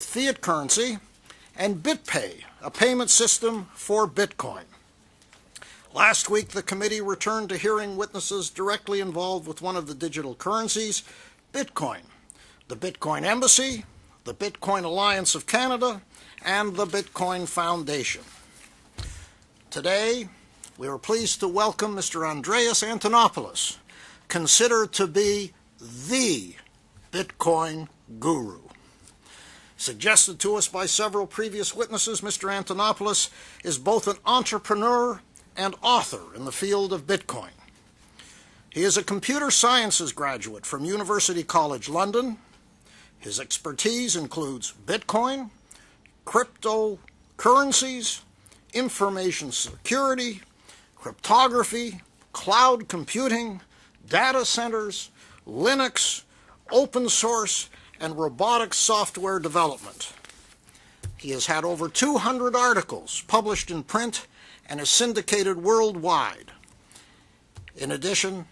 fiat currency, and BitPay, a payment system for Bitcoin. Last week, the committee returned to hearing witnesses directly involved with one of the digital currencies, Bitcoin, the Bitcoin Embassy, the Bitcoin Alliance of Canada, and the Bitcoin Foundation. Today, we are pleased to welcome Mr. Andreas Antonopoulos, considered to be the Bitcoin guru. Suggested to us by several previous witnesses, Mr. Antonopoulos is both an entrepreneur and author in the field of Bitcoin. He is a computer sciences graduate from University College London. His expertise includes Bitcoin, cryptocurrencies, information security, cryptography, cloud computing, data centers, Linux, open source, and robotics software development. He has had over 200 articles published in print and is syndicated worldwide. In addition,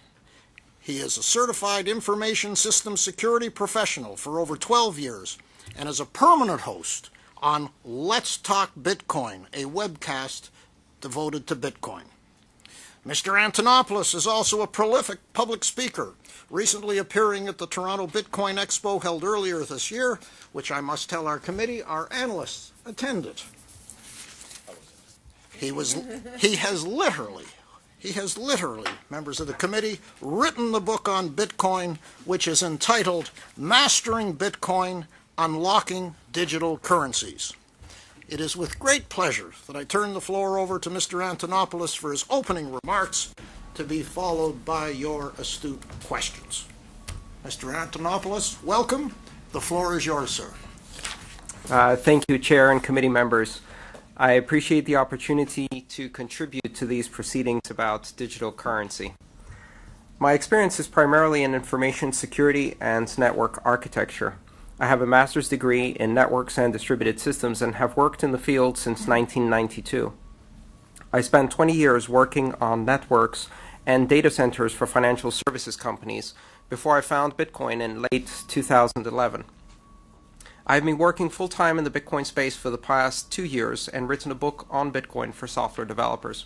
he is a certified information system security professional for over 12 years and is a permanent host on Let's Talk Bitcoin, a webcast devoted to Bitcoin. Mr. Antonopoulos is also a prolific public speaker, recently appearing at the Toronto Bitcoin Expo held earlier this year, which I must tell our committee, our analysts attended. He has literally, members of the committee, written the book on Bitcoin, which is entitled Mastering Bitcoin, Unlocking Digital Currencies. It is with great pleasure that I turn the floor over to Mr. Antonopoulos for his opening remarks, to be followed by your astute questions. Mr. Antonopoulos, welcome. The floor is yours, sir. Thank you, Chair and committee members. I appreciate the opportunity to contribute to these proceedings about digital currency. My experience is primarily in information security and network architecture. I have a master's degree in networks and distributed systems and have worked in the field since 1992. I spent 20 years working on networks and data centers for financial services companies before I found Bitcoin in late 2011. I've been working full-time in the Bitcoin space for the past 2 years and written a book on Bitcoin for software developers.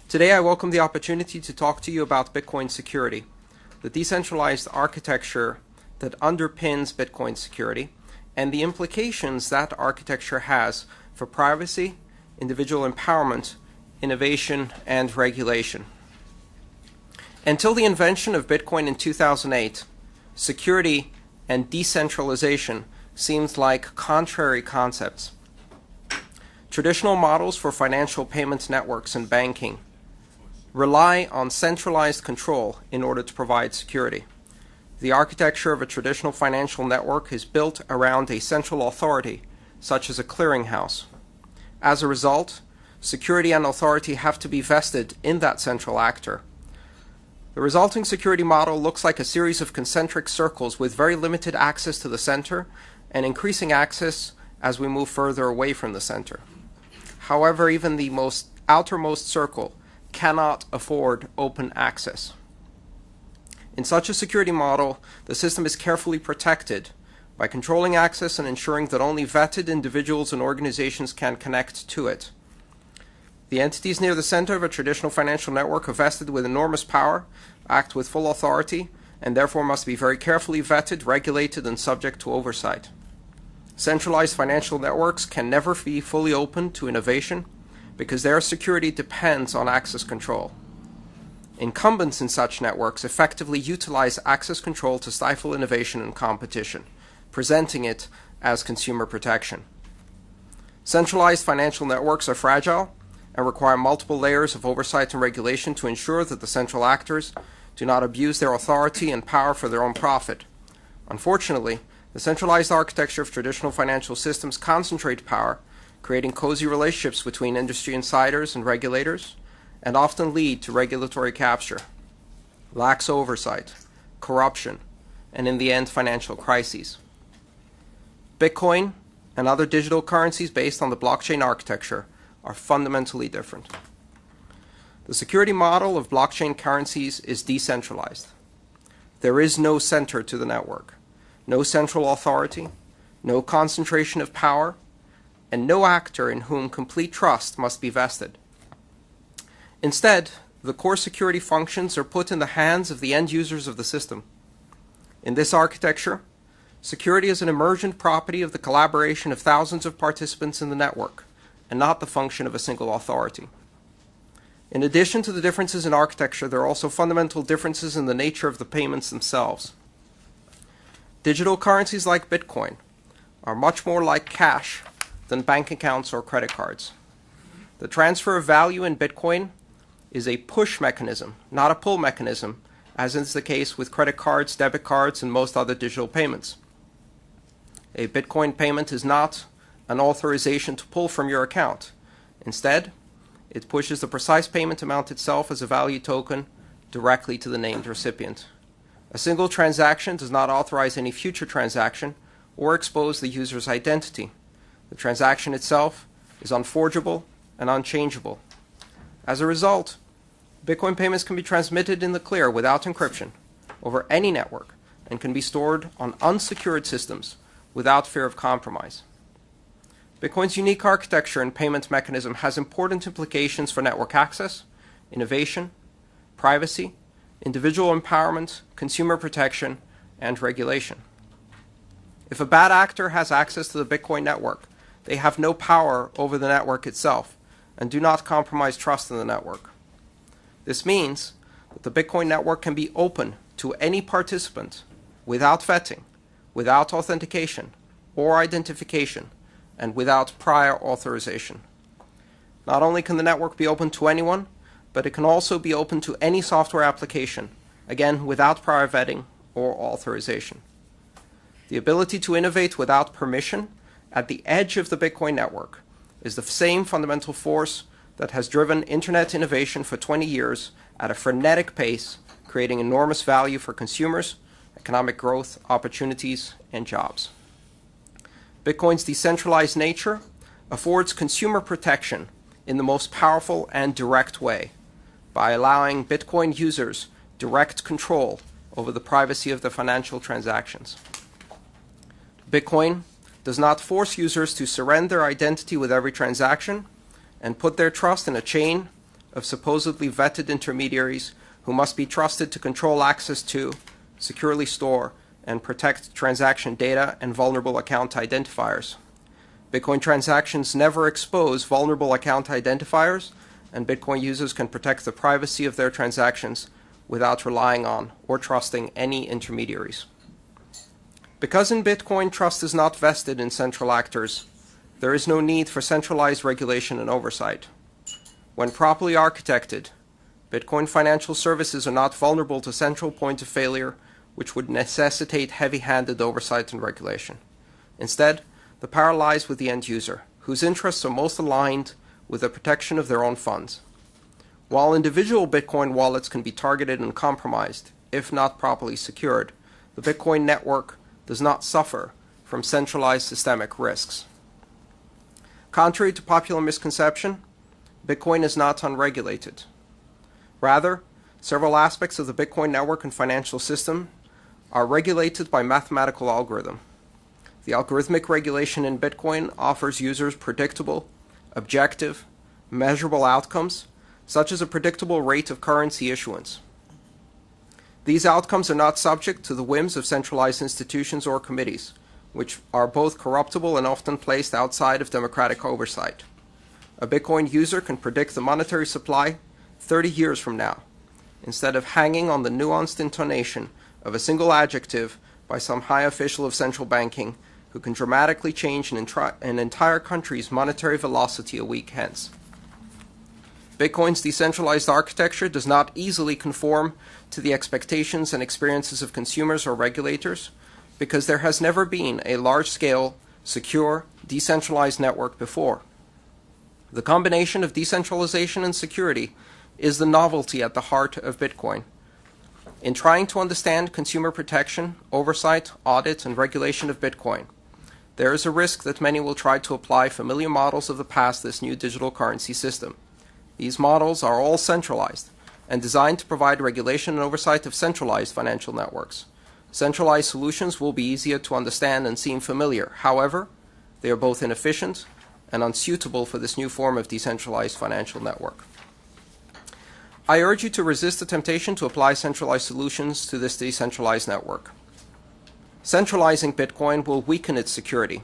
Today I welcome the opportunity to talk to you about Bitcoin security, the decentralized architecture that underpins Bitcoin security, and the implications that architecture has for privacy, individual empowerment, innovation, and regulation. Until the invention of Bitcoin in 2008, security and decentralization seemed like contrary concepts. Traditional models for financial payment networks and banking rely on centralized control in order to provide security. The architecture of a traditional financial network is built around a central authority, such as a clearinghouse. As a result, security and authority have to be vested in that central actor. The resulting security model looks like a series of concentric circles with very limited access to the center and increasing access as we move further away from the center. However, even the outermost circle cannot afford open access. In such a security model, the system is carefully protected by controlling access and ensuring that only vetted individuals and organizations can connect to it. The entities near the center of a traditional financial network are vested with enormous power, act with full authority, and therefore must be very carefully vetted, regulated, and subject to oversight. Centralized financial networks can never be fully open to innovation because their security depends on access control. Incumbents in such networks effectively utilize access control to stifle innovation and competition, presenting it as consumer protection. Centralized financial networks are fragile and require multiple layers of oversight and regulation to ensure that the central actors do not abuse their authority and power for their own profit. Unfortunately, the centralized architecture of traditional financial systems concentrate power, creating cozy relationships between industry insiders and regulators, and often lead to regulatory capture, lax oversight, corruption, and in the end, financial crises. Bitcoin and other digital currencies based on the blockchain architecture are fundamentally different. The security model of blockchain currencies is decentralized. There is no center to the network, no central authority, no concentration of power, and no actor in whom complete trust must be vested. Instead, the core security functions are put in the hands of the end users of the system. In this architecture, security is an emergent property of the collaboration of thousands of participants in the network, and not the function of a single authority. In addition to the differences in architecture, there are also fundamental differences in the nature of the payments themselves. Digital currencies like Bitcoin are much more like cash than bank accounts or credit cards. The transfer of value in Bitcoin is a push mechanism, not a pull mechanism, as is the case with credit cards, debit cards, and most other digital payments. A Bitcoin payment is not an authorization to pull from your account. Instead, it pushes the precise payment amount itself as a value token directly to the named recipient. A single transaction does not authorize any future transaction or expose the user's identity. The transaction itself is unforgeable and unchangeable. As a result, Bitcoin payments can be transmitted in the clear without encryption over any network and can be stored on unsecured systems without fear of compromise. Bitcoin's unique architecture and payment mechanism has important implications for network access, innovation, privacy, individual empowerment, consumer protection, and regulation. If a bad actor has access to the Bitcoin network, they have no power over the network itself and do not compromise trust in the network. This means that the Bitcoin network can be open to any participant without vetting, without authentication or identification, and without prior authorization. Not only can the network be open to anyone, but it can also be open to any software application, again without prior vetting or authorization. The ability to innovate without permission at the edge of the Bitcoin network is the same fundamental force that has driven internet innovation for 20 years at a frenetic pace, creating enormous value for consumers, economic growth, opportunities, and jobs. Bitcoin's decentralized nature affords consumer protection in the most powerful and direct way by allowing Bitcoin users direct control over the privacy of their financial transactions. Bitcoin does not force users to surrender identity with every transaction and put their trust in a chain of supposedly vetted intermediaries who must be trusted to control access to, securely store, and protect transaction data and vulnerable account identifiers. Bitcoin transactions never expose vulnerable account identifiers, and Bitcoin users can protect the privacy of their transactions without relying on or trusting any intermediaries. Because in Bitcoin trust is not vested in central actors, there is no need for centralized regulation and oversight. When properly architected, Bitcoin financial services are not vulnerable to central point of failure, which would necessitate heavy-handed oversight and regulation. Instead, the power lies with the end user, whose interests are most aligned with the protection of their own funds. While individual Bitcoin wallets can be targeted and compromised, if not properly secured, the Bitcoin network does not suffer from centralized systemic risks. Contrary to popular misconception, Bitcoin is not unregulated. Rather, several aspects of the Bitcoin network and financial system are regulated by mathematical algorithm. The algorithmic regulation in Bitcoin offers users predictable, objective, measurable outcomes, such as a predictable rate of currency issuance. These outcomes are not subject to the whims of centralized institutions or committees, which are both corruptible and often placed outside of democratic oversight. A Bitcoin user can predict the monetary supply 30 years from now, instead of hanging on the nuanced intonation of a single adjective by some high official of central banking who can dramatically change an entire country's monetary velocity a week hence. Bitcoin's decentralized architecture does not easily conform to the expectations and experiences of consumers or regulators because there has never been a large-scale, secure, decentralized network before. The combination of decentralization and security is the novelty at the heart of Bitcoin. In trying to understand consumer protection, oversight, audit, and regulation of Bitcoin, there is a risk that many will try to apply familiar models of the past to this new digital currency system. These models are all centralized and designed to provide regulation and oversight of centralized financial networks. Centralized solutions will be easier to understand and seem familiar. However, they are both inefficient and unsuitable for this new form of decentralized financial network. I urge you to resist the temptation to apply centralized solutions to this decentralized network. Centralizing Bitcoin will weaken its security,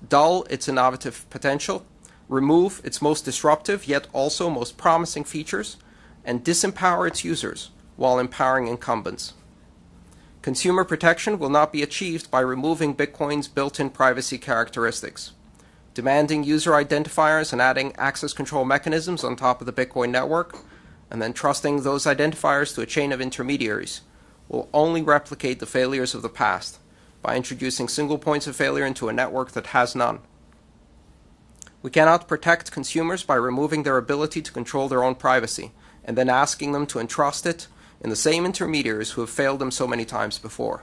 dull its innovative potential, remove its most disruptive yet also most promising features, and disempower its users while empowering incumbents. Consumer protection will not be achieved by removing Bitcoin's built-in privacy characteristics. Demanding user identifiers and adding access control mechanisms on top of the Bitcoin network, and then trusting those identifiers to a chain of intermediaries, will only replicate the failures of the past by introducing single points of failure into a network that has none. We cannot protect consumers by removing their ability to control their own privacy and then asking them to entrust it in the same intermediaries who have failed them so many times before.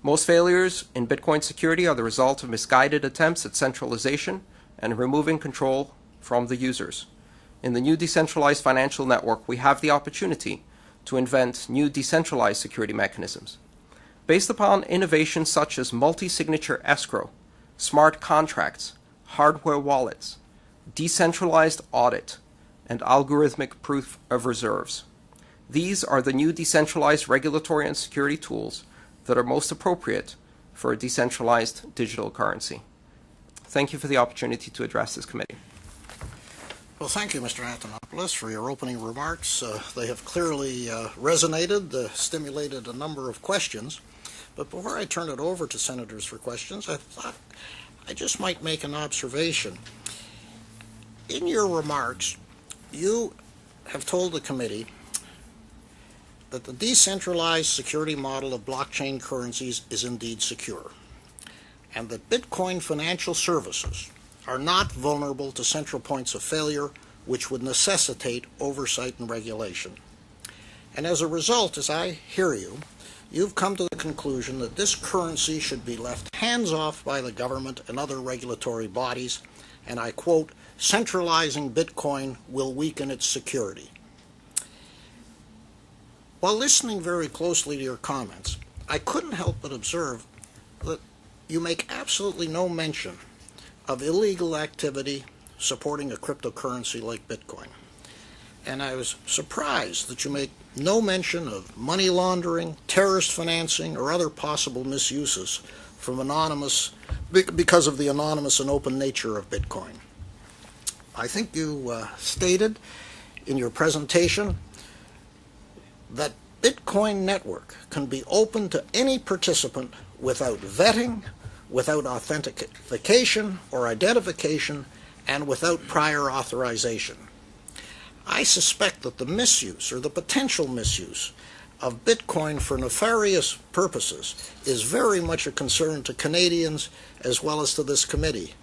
Most failures in Bitcoin security are the result of misguided attempts at centralization and removing control from the users. In the new decentralized financial network, we have the opportunity to invent new decentralized security mechanisms. Based upon innovations such as multi-signature escrow, smart contracts, hardware wallets, decentralized audit, and algorithmic proof of reserves. These are the new decentralized regulatory and security tools that are most appropriate for a decentralized digital currency. Thank you for the opportunity to address this committee. Well, thank you, Mr. Antonopoulos, for your opening remarks. They have clearly resonated, stimulated a number of questions. But before I turn it over to senators for questions, I thought I just might make an observation. In your remarks, you have told the committee that the decentralized security model of blockchain currencies is indeed secure, and that Bitcoin financial services are not vulnerable to central points of failure which would necessitate oversight and regulation. And as a result, as I hear you, you've come to the conclusion that this currency should be left hands-off by the government and other regulatory bodies, and I quote, "Centralizing Bitcoin will weaken its security." While listening very closely to your comments, I couldn't help but observe that you make absolutely no mention of illegal activity supporting a cryptocurrency like Bitcoin. And I was surprised that you make no mention of money laundering, terrorist financing, or other possible misuses from because of the anonymous and open nature of Bitcoin. I think you stated in your presentation that Bitcoin network can be open to any participant without vetting, without authentication or identification, and without prior authorization. I suspect that the misuse or the potential misuse of Bitcoin for nefarious purposes is very much a concern to Canadians as well as to this committee.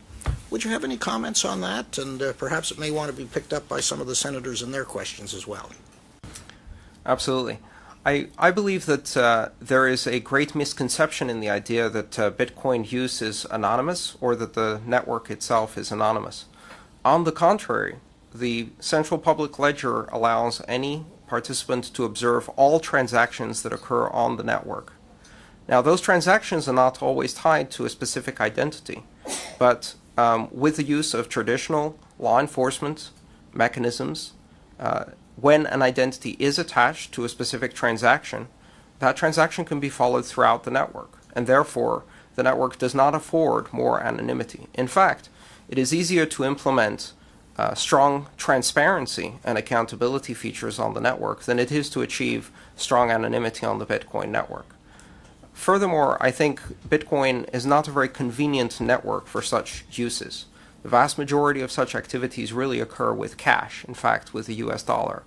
Would you have any comments on that? And perhaps it may want to be picked up by some of the senators in their questions as well. Absolutely. I believe that there is a great misconception in the idea that Bitcoin use is anonymous or that the network itself is anonymous. On the contrary, the central public ledger allows any participant to observe all transactions that occur on the network. Now, those transactions are not always tied to a specific identity, but with the use of traditional law enforcement mechanisms, when an identity is attached to a specific transaction, that transaction can be followed throughout the network, and therefore the network does not afford more anonymity. In fact, it is easier to implement strong transparency and accountability features on the network than it is to achieve strong anonymity on the Bitcoin network. Furthermore, I think Bitcoin is not a very convenient network for such uses. The vast majority of such activities really occur with cash, in fact, with the US dollar.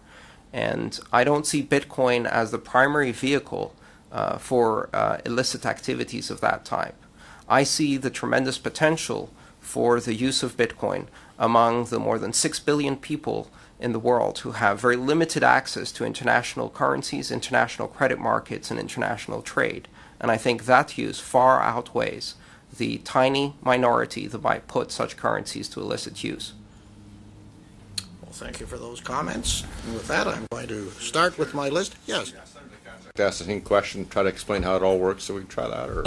And I don't see Bitcoin as the primary vehicle for illicit activities of that type. I see the tremendous potential for the use of Bitcoin among the more than 6 billion people in the world who have very limited access to international currencies, international credit markets, and international trade. And I think that use far outweighs the tiny minority that might put such currencies to illicit use. Well, thank you for those comments. And with that, I'm going to start with my list. Yes. to ask any question, try to explain how it all works, so we can try that? Or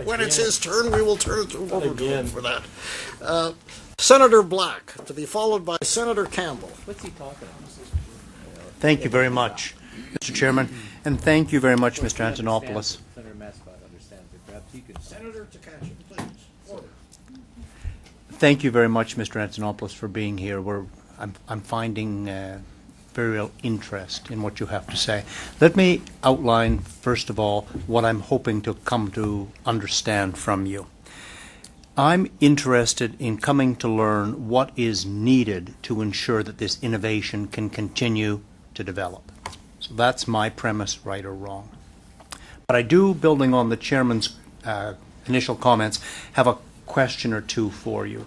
When it's his turn, we will turn it over to him for that. Senator Black, to be followed by Senator Campbell. What's he talking about? Thank you very much, Mr. Chairman, and thank you very much, Mr. Antonopoulos. Senator Mascott understands it. Perhaps he could. Senator Takacsik, please. Order. Thank you very much, Mr. Antonopoulos, for being here. I'm finding very real interest in what you have to say. Let me outline, first of all, what I'm hoping to come to understand from you. I'm interested in coming to learn what is needed to ensure that this innovation can continue to develop. So that's my premise, right or wrong. But I do, building on the Chairman's initial comments, have a question or two for you.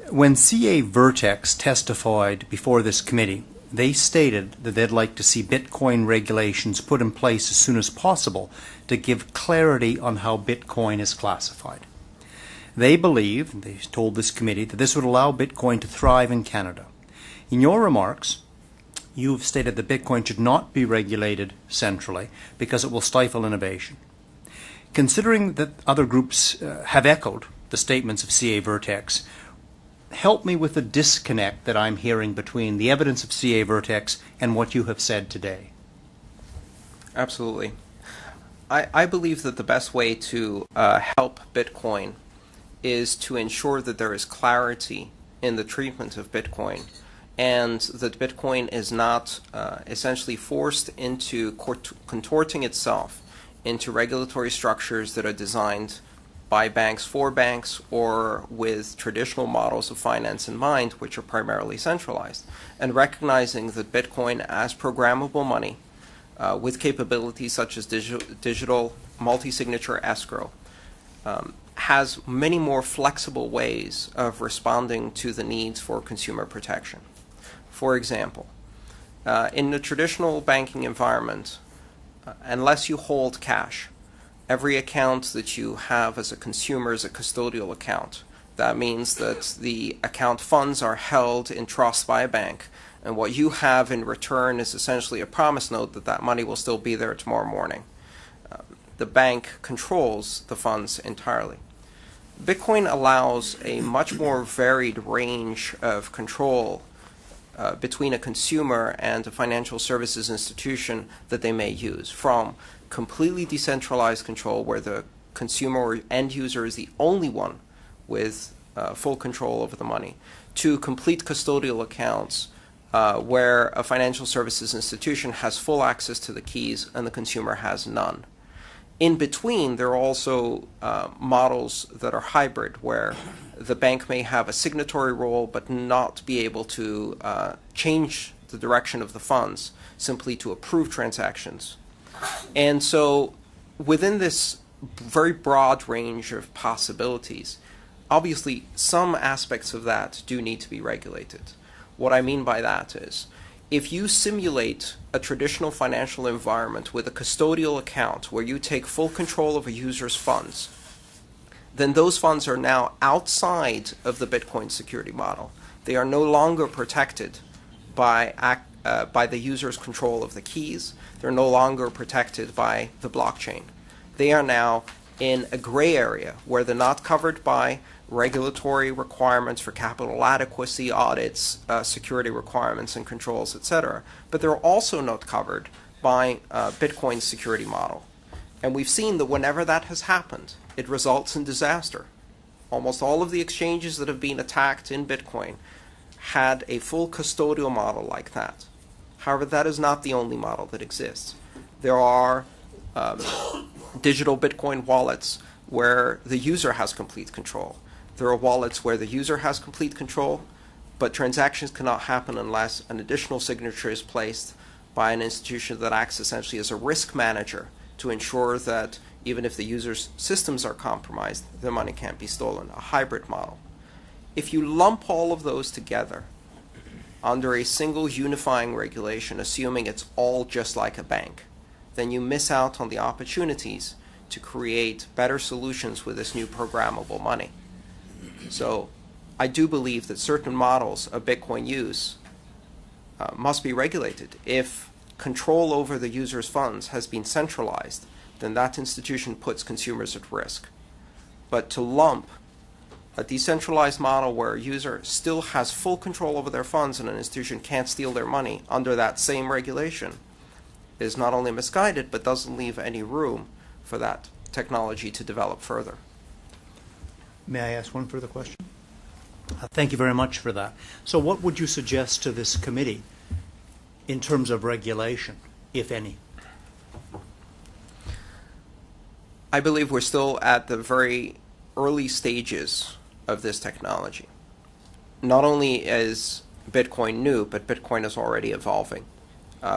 When CA Vertex testified before this committee, they stated that they'd like to see Bitcoin regulations put in place as soon as possible to give clarity on how Bitcoin is classified. They believe, and they told this committee, that this would allow Bitcoin to thrive in Canada. In your remarks, you've stated that Bitcoin should not be regulated centrally because it will stifle innovation. Considering that other groups have echoed the statements of CA Vertex, help me with the disconnect that I'm hearing between the evidence of CA Vertex and what you have said today. Absolutely. I believe that the best way to help Bitcoin is to ensure that there is clarity in the treatment of Bitcoin, and that Bitcoin is not essentially forced into contorting itself into regulatory structures that are designed by banks for banks or with traditional models of finance in mind, which are primarily centralized, and recognizing that Bitcoin as programmable money with capabilities such as digital multi-signature escrow has many more flexible ways of responding to the needs for consumer protection. For example, in the traditional banking environment, unless you hold cash, every account that you have as a consumer is a custodial account. That means that the account funds are held in trust by a bank, and what you have in return is essentially a promise note that that money will still be there tomorrow morning. The bank controls the funds entirely. Bitcoin allows a much more varied range of control between a consumer and a financial services institution that they may use, from completely decentralized control where the consumer or end user is the only one with full control over the money, to complete custodial accounts where a financial services institution has full access to the keys and the consumer has none. In between, there are also models that are hybrid, where the bank may have a signatory role but not be able to change the direction of the funds, simply to approve transactions. And so within this very broad range of possibilities, obviously some aspects of that do need to be regulated. What I mean by that is, if you simulate a traditional financial environment with a custodial account where you take full control of a user's funds, then those funds are now outside of the Bitcoin security model. They are no longer protected by the user's control of the keys. They're no longer protected by the blockchain. They are now in a gray area where they're not covered by regulatory requirements for capital adequacy audits, security requirements and controls, etc. But they're also not covered by Bitcoin's security model. And we've seen that whenever that has happened, it results in disaster. Almost all of the exchanges that have been attacked in Bitcoin had a full custodial model like that. However, that is not the only model that exists. There are digital Bitcoin wallets where the user has complete control. There are wallets where the user has complete control, but transactions cannot happen unless an additional signature is placed by an institution that acts essentially as a risk manager to ensure that even if the user's systems are compromised, their money can't be stolen, a hybrid model. If you lump all of those together under a single unifying regulation, assuming it's all just like a bank, then you miss out on the opportunities to create better solutions with this new programmable money. So I do believe that certain models of Bitcoin use must be regulated if control over the user's funds has been centralized, then that institution puts consumers at risk. But to lump a decentralized model where a user still has full control over their funds and an institution can't steal their money under that same regulation is not only misguided, but doesn't leave any room for that technology to develop further. May I ask one further question? Thank you very much for that. So what would you suggest to this committee in terms of regulation, if any? I believe we're still at the very early stages of this technology. Not only is Bitcoin new, but Bitcoin is already evolving.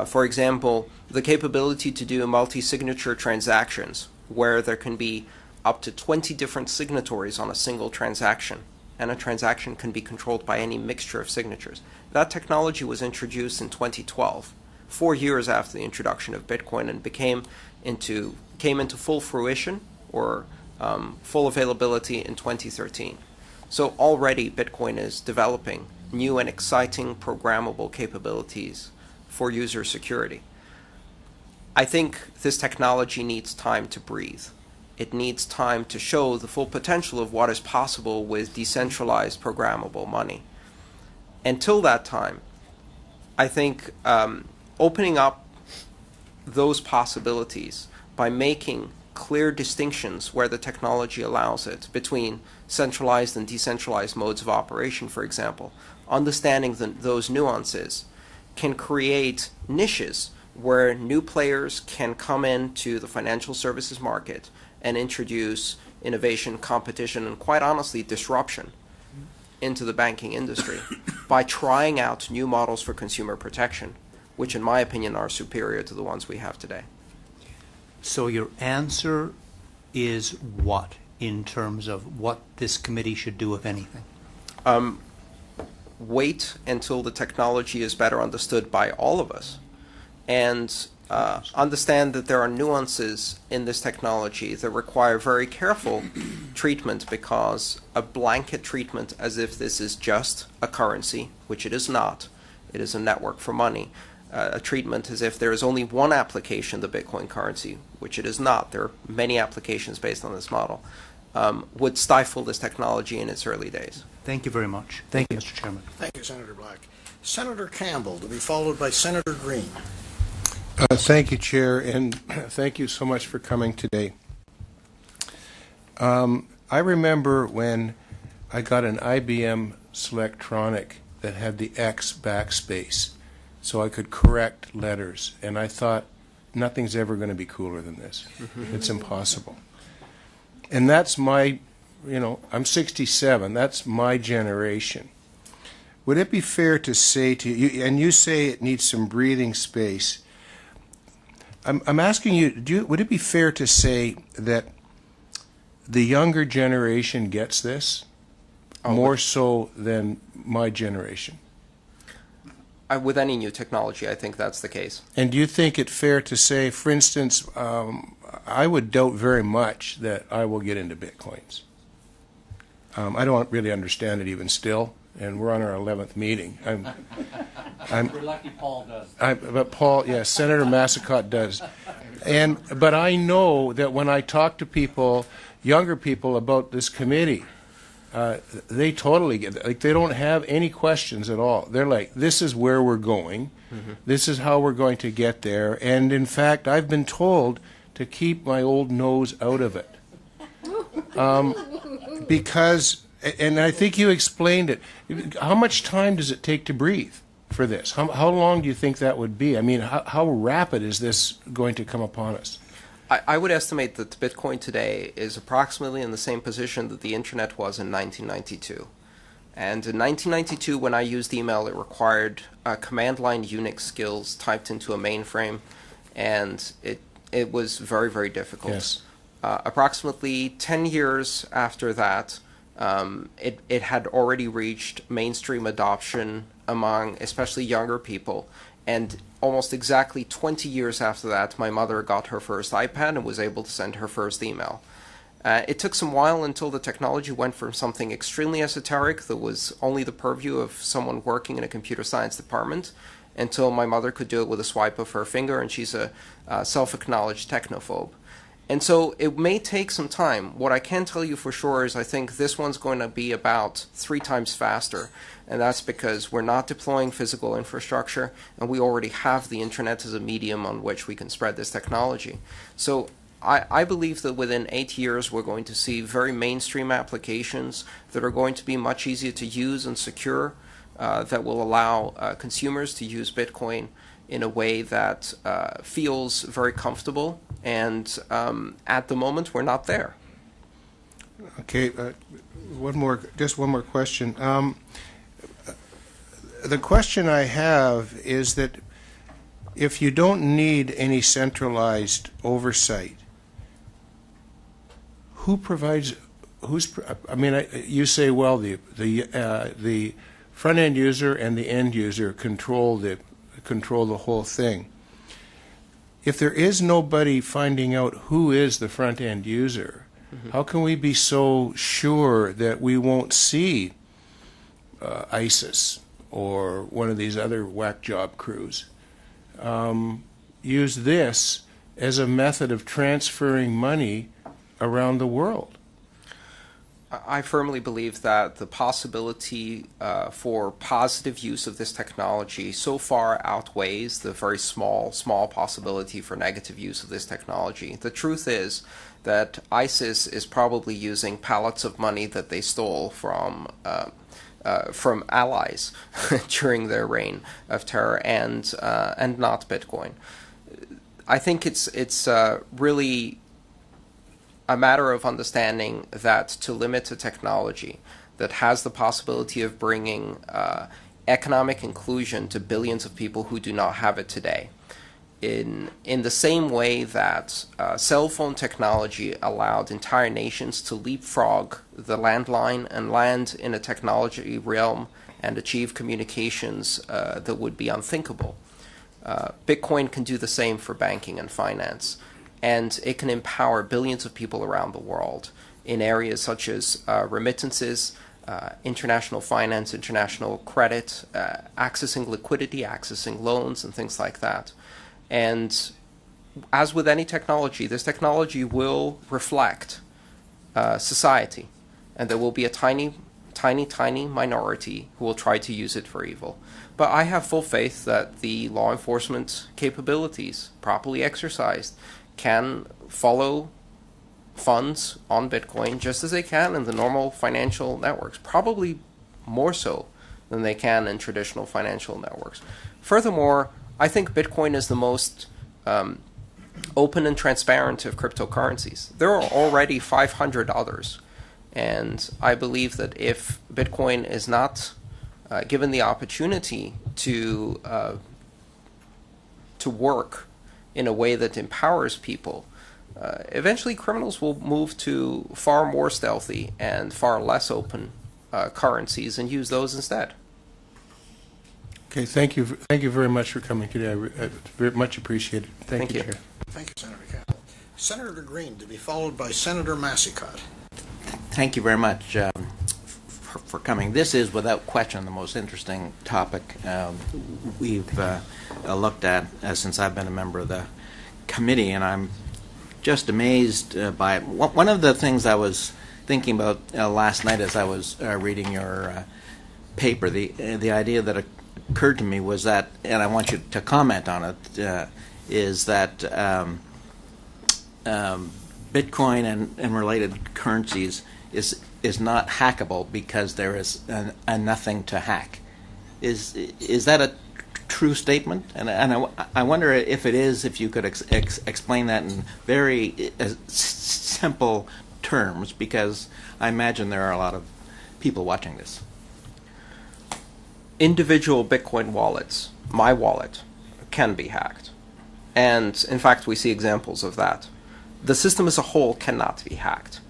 For example, the capability to do multi-signature transactions where there can be up to 20 different signatories on a single transaction, and a transaction can be controlled by any mixture of signatures. That technology was introduced in 2012, 4 years after the introduction of Bitcoin, and came into full fruition or full availability in 2013. So already Bitcoin is developing new and exciting programmable capabilities for user security. I think this technology needs time to breathe. It needs time to show the full potential of what is possible with decentralized programmable money. Until that time, I think opening up those possibilities by making clear distinctions where the technology allows it between centralized and decentralized modes of operation, for example, understanding those nuances can create niches where new players can come into the financial services market and introduce innovation, competition, and quite honestly, disruption into the banking industry by trying out new models for consumer protection, which in my opinion are superior to the ones we have today. So your answer is what in terms of what this committee should do, if anything? Wait until the technology is better understood by all of us, and understand that there are nuances in this technology that require very careful treatment, because a blanket treatment as if this is just a currency, which it is not, it is a network for money, a treatment as if there is only one application, the Bitcoin currency, which it is not, there are many applications based on this model, would stifle this technology in its early days. Thank you very much. Thank you, Mr. Chairman. Thank you, Senator Black. Senator Campbell, to be followed by Senator Green. Thank you, Chair, and thank you so much for coming today. I remember when I got an IBM Selectronic that had the X backspace, so I could correct letters, and I thought, nothing's ever going to be cooler than this. It's impossible. And that's my, I'm 67, that's my generation. Would it be fair to say to you, and you say it needs some breathing space, I'm asking you, would it be fair to say that the younger generation gets this more so than my generation? With any new technology, I think that's the case. And do you think it fair to say, for instance, I would doubt very much that I will get into Bitcoins. I don't really understand it even still, and we're on our 11th meeting. We're lucky Paul does. But Paul, yes, Senator Massicott does. But I know that when I talk to people, younger people, about this committee, they totally get it. Like, they don't have any questions at all. They're like, this is where we're going. This is how we're going to get there. And in fact, I've been told to keep my old nose out of it. Because, and I think you explained it, how much time does it take to breathe for this? How long do you think that would be? I mean, how rapid is this going to come upon us? I would estimate that Bitcoin today is approximately in the same position that the Internet was in 1992. And in 1992, when I used email, it required command line Unix skills typed into a mainframe, and it was very, very difficult. Yes. Approximately 10 years after that, it had already reached mainstream adoption among especially younger people. And almost exactly 20 years after that, my mother got her first iPad and was able to send her first email. It took some while until the technology went from something extremely esoteric that was only the purview of someone working in a computer science department, until my mother could do it with a swipe of her finger, and she's a self-acknowledged technophobe. And so it may take some time. What I can tell you for sure is I think this one's going to be about 3 times faster. And that's because we're not deploying physical infrastructure, and we already have the internet as a medium on which we can spread this technology. So I believe that within 8 years we're going to see very mainstream applications that are going to be much easier to use and secure, that will allow consumers to use Bitcoin in a way that feels very comfortable. And at the moment, we're not there. Okay, just one more question. The question I have is that if you don't need any centralized oversight, who provides? You say, well, the front end user and the end user control the whole thing. If there is nobody finding out who is the front end user, how can we be so sure that we won't see ISIS or one of these other whack job crews use this as a method of transferring money around the world? I firmly believe that the possibility for positive use of this technology so far outweighs the very small possibility for negative use of this technology. The truth is that ISIS is probably using pallets of money that they stole from allies during their reign of terror, and not Bitcoin. I think it's really a matter of understanding that to limit a technology that has the possibility of bringing economic inclusion to billions of people who do not have it today, in the same way that cell phone technology allowed entire nations to leapfrog the landline and land in a technology realm and achieve communications that would be unthinkable. Bitcoin can do the same for banking and finance. And it can empower billions of people around the world in areas such as remittances, international finance, international credit, accessing liquidity, accessing loans, and things like that. And as with any technology, this technology will reflect society. And there will be a tiny minority who will try to use it for evil. But I have full faith that the law enforcement capabilities, properly exercised, can follow funds on Bitcoin just as they can in the normal financial networks, probably more so than they can in traditional financial networks. Furthermore, I think Bitcoin is the most open and transparent of cryptocurrencies. There are already 500 others, and I believe that if Bitcoin is not given the opportunity to work in a way that empowers people, eventually criminals will move to far more stealthy and far less open currencies and use those instead. Okay, thank you very much for coming today. I very much appreciate it. Thank you, Chair. Thank you, Senator Campbell. Senator Green, to be followed by Senator Massicott. Thank you very much for coming. This is, without question, the most interesting topic we've looked at since I've been a member of the committee, and I'm just amazed by it. One of the things I was thinking about last night as I was reading your paper, the idea that occurred to me was that, and I want you to comment on it, is that Bitcoin and related currencies is not hackable because there is a nothing to hack. Is that a true statement? And I wonder if it is, if you could explain that in very simple terms, because I imagine there are a lot of people watching this. Individual Bitcoin wallets, my wallet, can be hacked. And in fact, we see examples of that. The system as a whole cannot be hacked.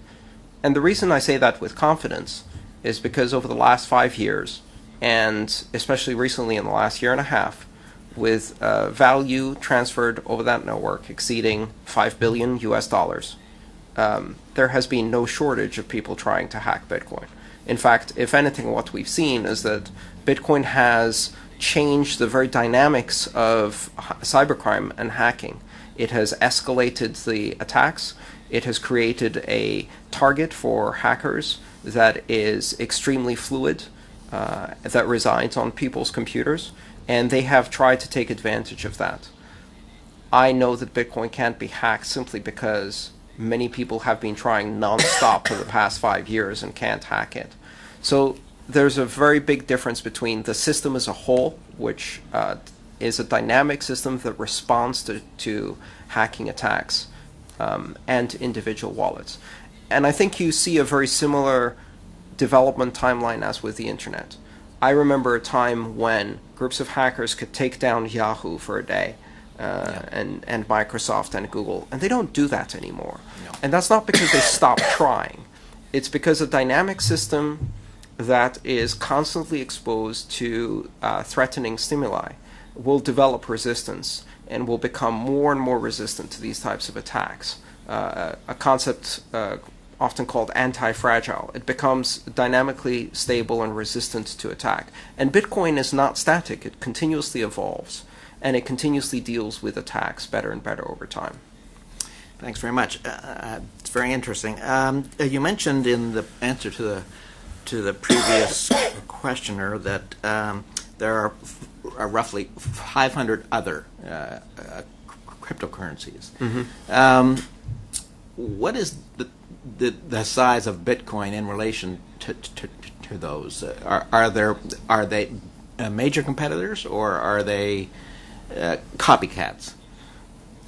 And the reason I say that with confidence is because over the last 5 years, and especially recently in the last year and a half, with value transferred over that network exceeding $5 billion US, there has been no shortage of people trying to hack Bitcoin. In fact, if anything, what we've seen is that Bitcoin has changed the very dynamics of cybercrime and hacking. It has escalated the attacks. It has created a target for hackers that is extremely fluid, that resides on people's computers, and they have tried to take advantage of that. I know that Bitcoin can't be hacked simply because many people have been trying nonstop for the past 5 years and can't hack it. So there's a very big difference between the system as a whole, which is a dynamic system that responds to hacking attacks, and individual wallets. And I think you see a very similar development timeline as with the internet. I remember a time when groups of hackers could take down Yahoo for a day, and Microsoft and Google, and they don't do that anymore. No. And that's not because they stopped trying. It's because a dynamic system that is constantly exposed to threatening stimuli will develop resistance and will become more and more resistant to these types of attacks. A concept often called anti-fragile. It becomes dynamically stable and resistant to attack. And Bitcoin is not static. It continuously evolves, and it continuously deals with attacks better and better over time. Thanks very much. It's very interesting. You mentioned in the answer to the previous questioner that there are roughly 500 other cryptocurrencies. Mm-hmm. What is the size of Bitcoin in relation to those? Are they major competitors, or are they copycats?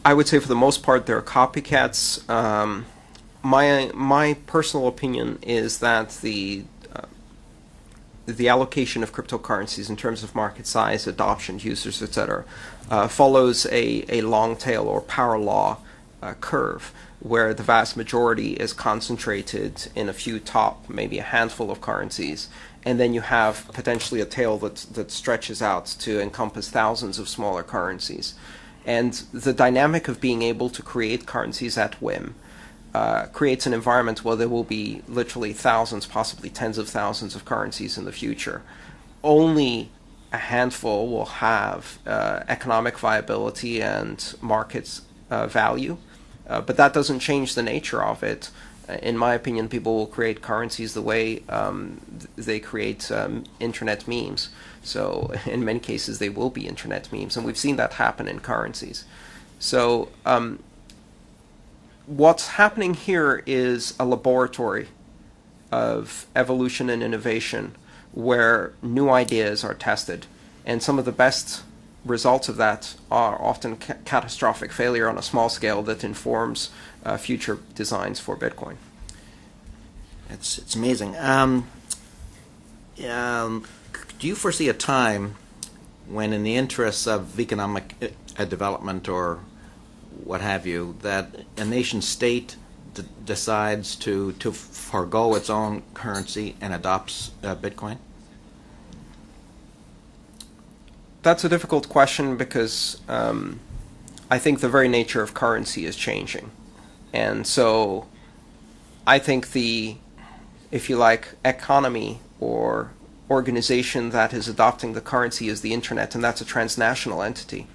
I would say for the most part they're copycats. My personal opinion is that the allocation of cryptocurrencies in terms of market size, adoption, users, etc., follows a long tail or power law curve, where the vast majority is concentrated in a few top, maybe a handful of currencies, and then you have potentially a tail that stretches out to encompass thousands of smaller currencies. And the dynamic of being able to create currencies at whim creates an environment where there will be literally thousands, possibly tens of thousands of currencies in the future. Only a handful will have economic viability and market value, but that doesn't change the nature of it. In my opinion, people will create currencies the way they create internet memes. So in many cases, they will be internet memes, and we've seen that happen in currencies. So what's happening here is a laboratory of evolution and innovation where new ideas are tested, and some of the best results of that are often catastrophic failure on a small scale that informs future designs for Bitcoin. It's amazing. Do you foresee a time when, in the interests of economic development or what have you, that a nation state decides to forego its own currency and adopts Bitcoin? That's a difficult question because I think the very nature of currency is changing. And so I think the, if you like, economy or organization that is adopting the currency is the internet, and that's a transnational entity.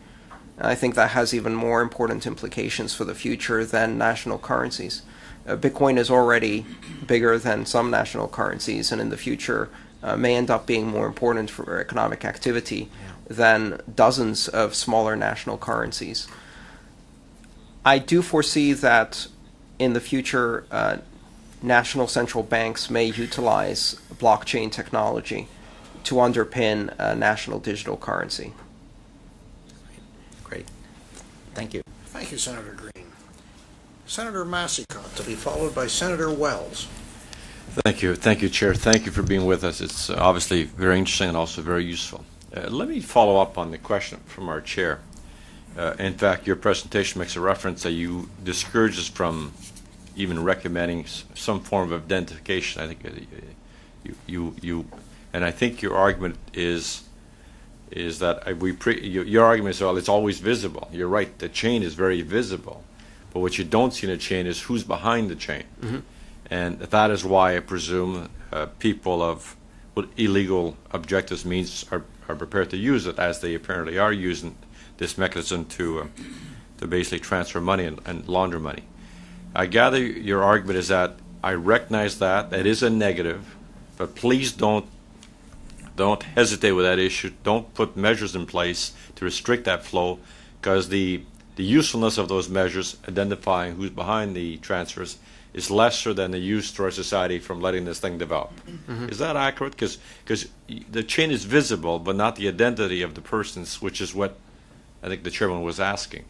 I think that has even more important implications for the future than national currencies. Bitcoin is already bigger than some national currencies, and in the future may end up being more important for economic activity than dozens of smaller national currencies. I do foresee that in the future national central banks may utilize blockchain technology to underpin a national digital currency. Great. Thank you. Thank you, Senator Green. Senator Massicott, to be followed by Senator Wells. Thank you, Chair. Thank you for being with us. It's obviously very interesting and also very useful. Let me follow up on the question from our chair. In fact, your presentation makes a reference that you discourage us from even recommending some form of identification. I think and I think your argument is that your argument is, well, it's always visible. You're right. The chain is very visible, but what you don't see in the chain is who's behind the chain. Mm-hmm. And that is why I presume people illegal objectives means are prepared to use it, as they apparently are using this mechanism to basically transfer money and launder money. I gather your argument is that I recognize that is a negative, but please don't hesitate with that issue. Don't put measures in place to restrict that flow, because the usefulness of those measures, identifying who's behind the transfers, is lesser than the use to our society from letting this thing develop. Mm-hmm. Is that accurate? Because the chain is visible, but not the identity of the persons, which is what I think the chairman was asking.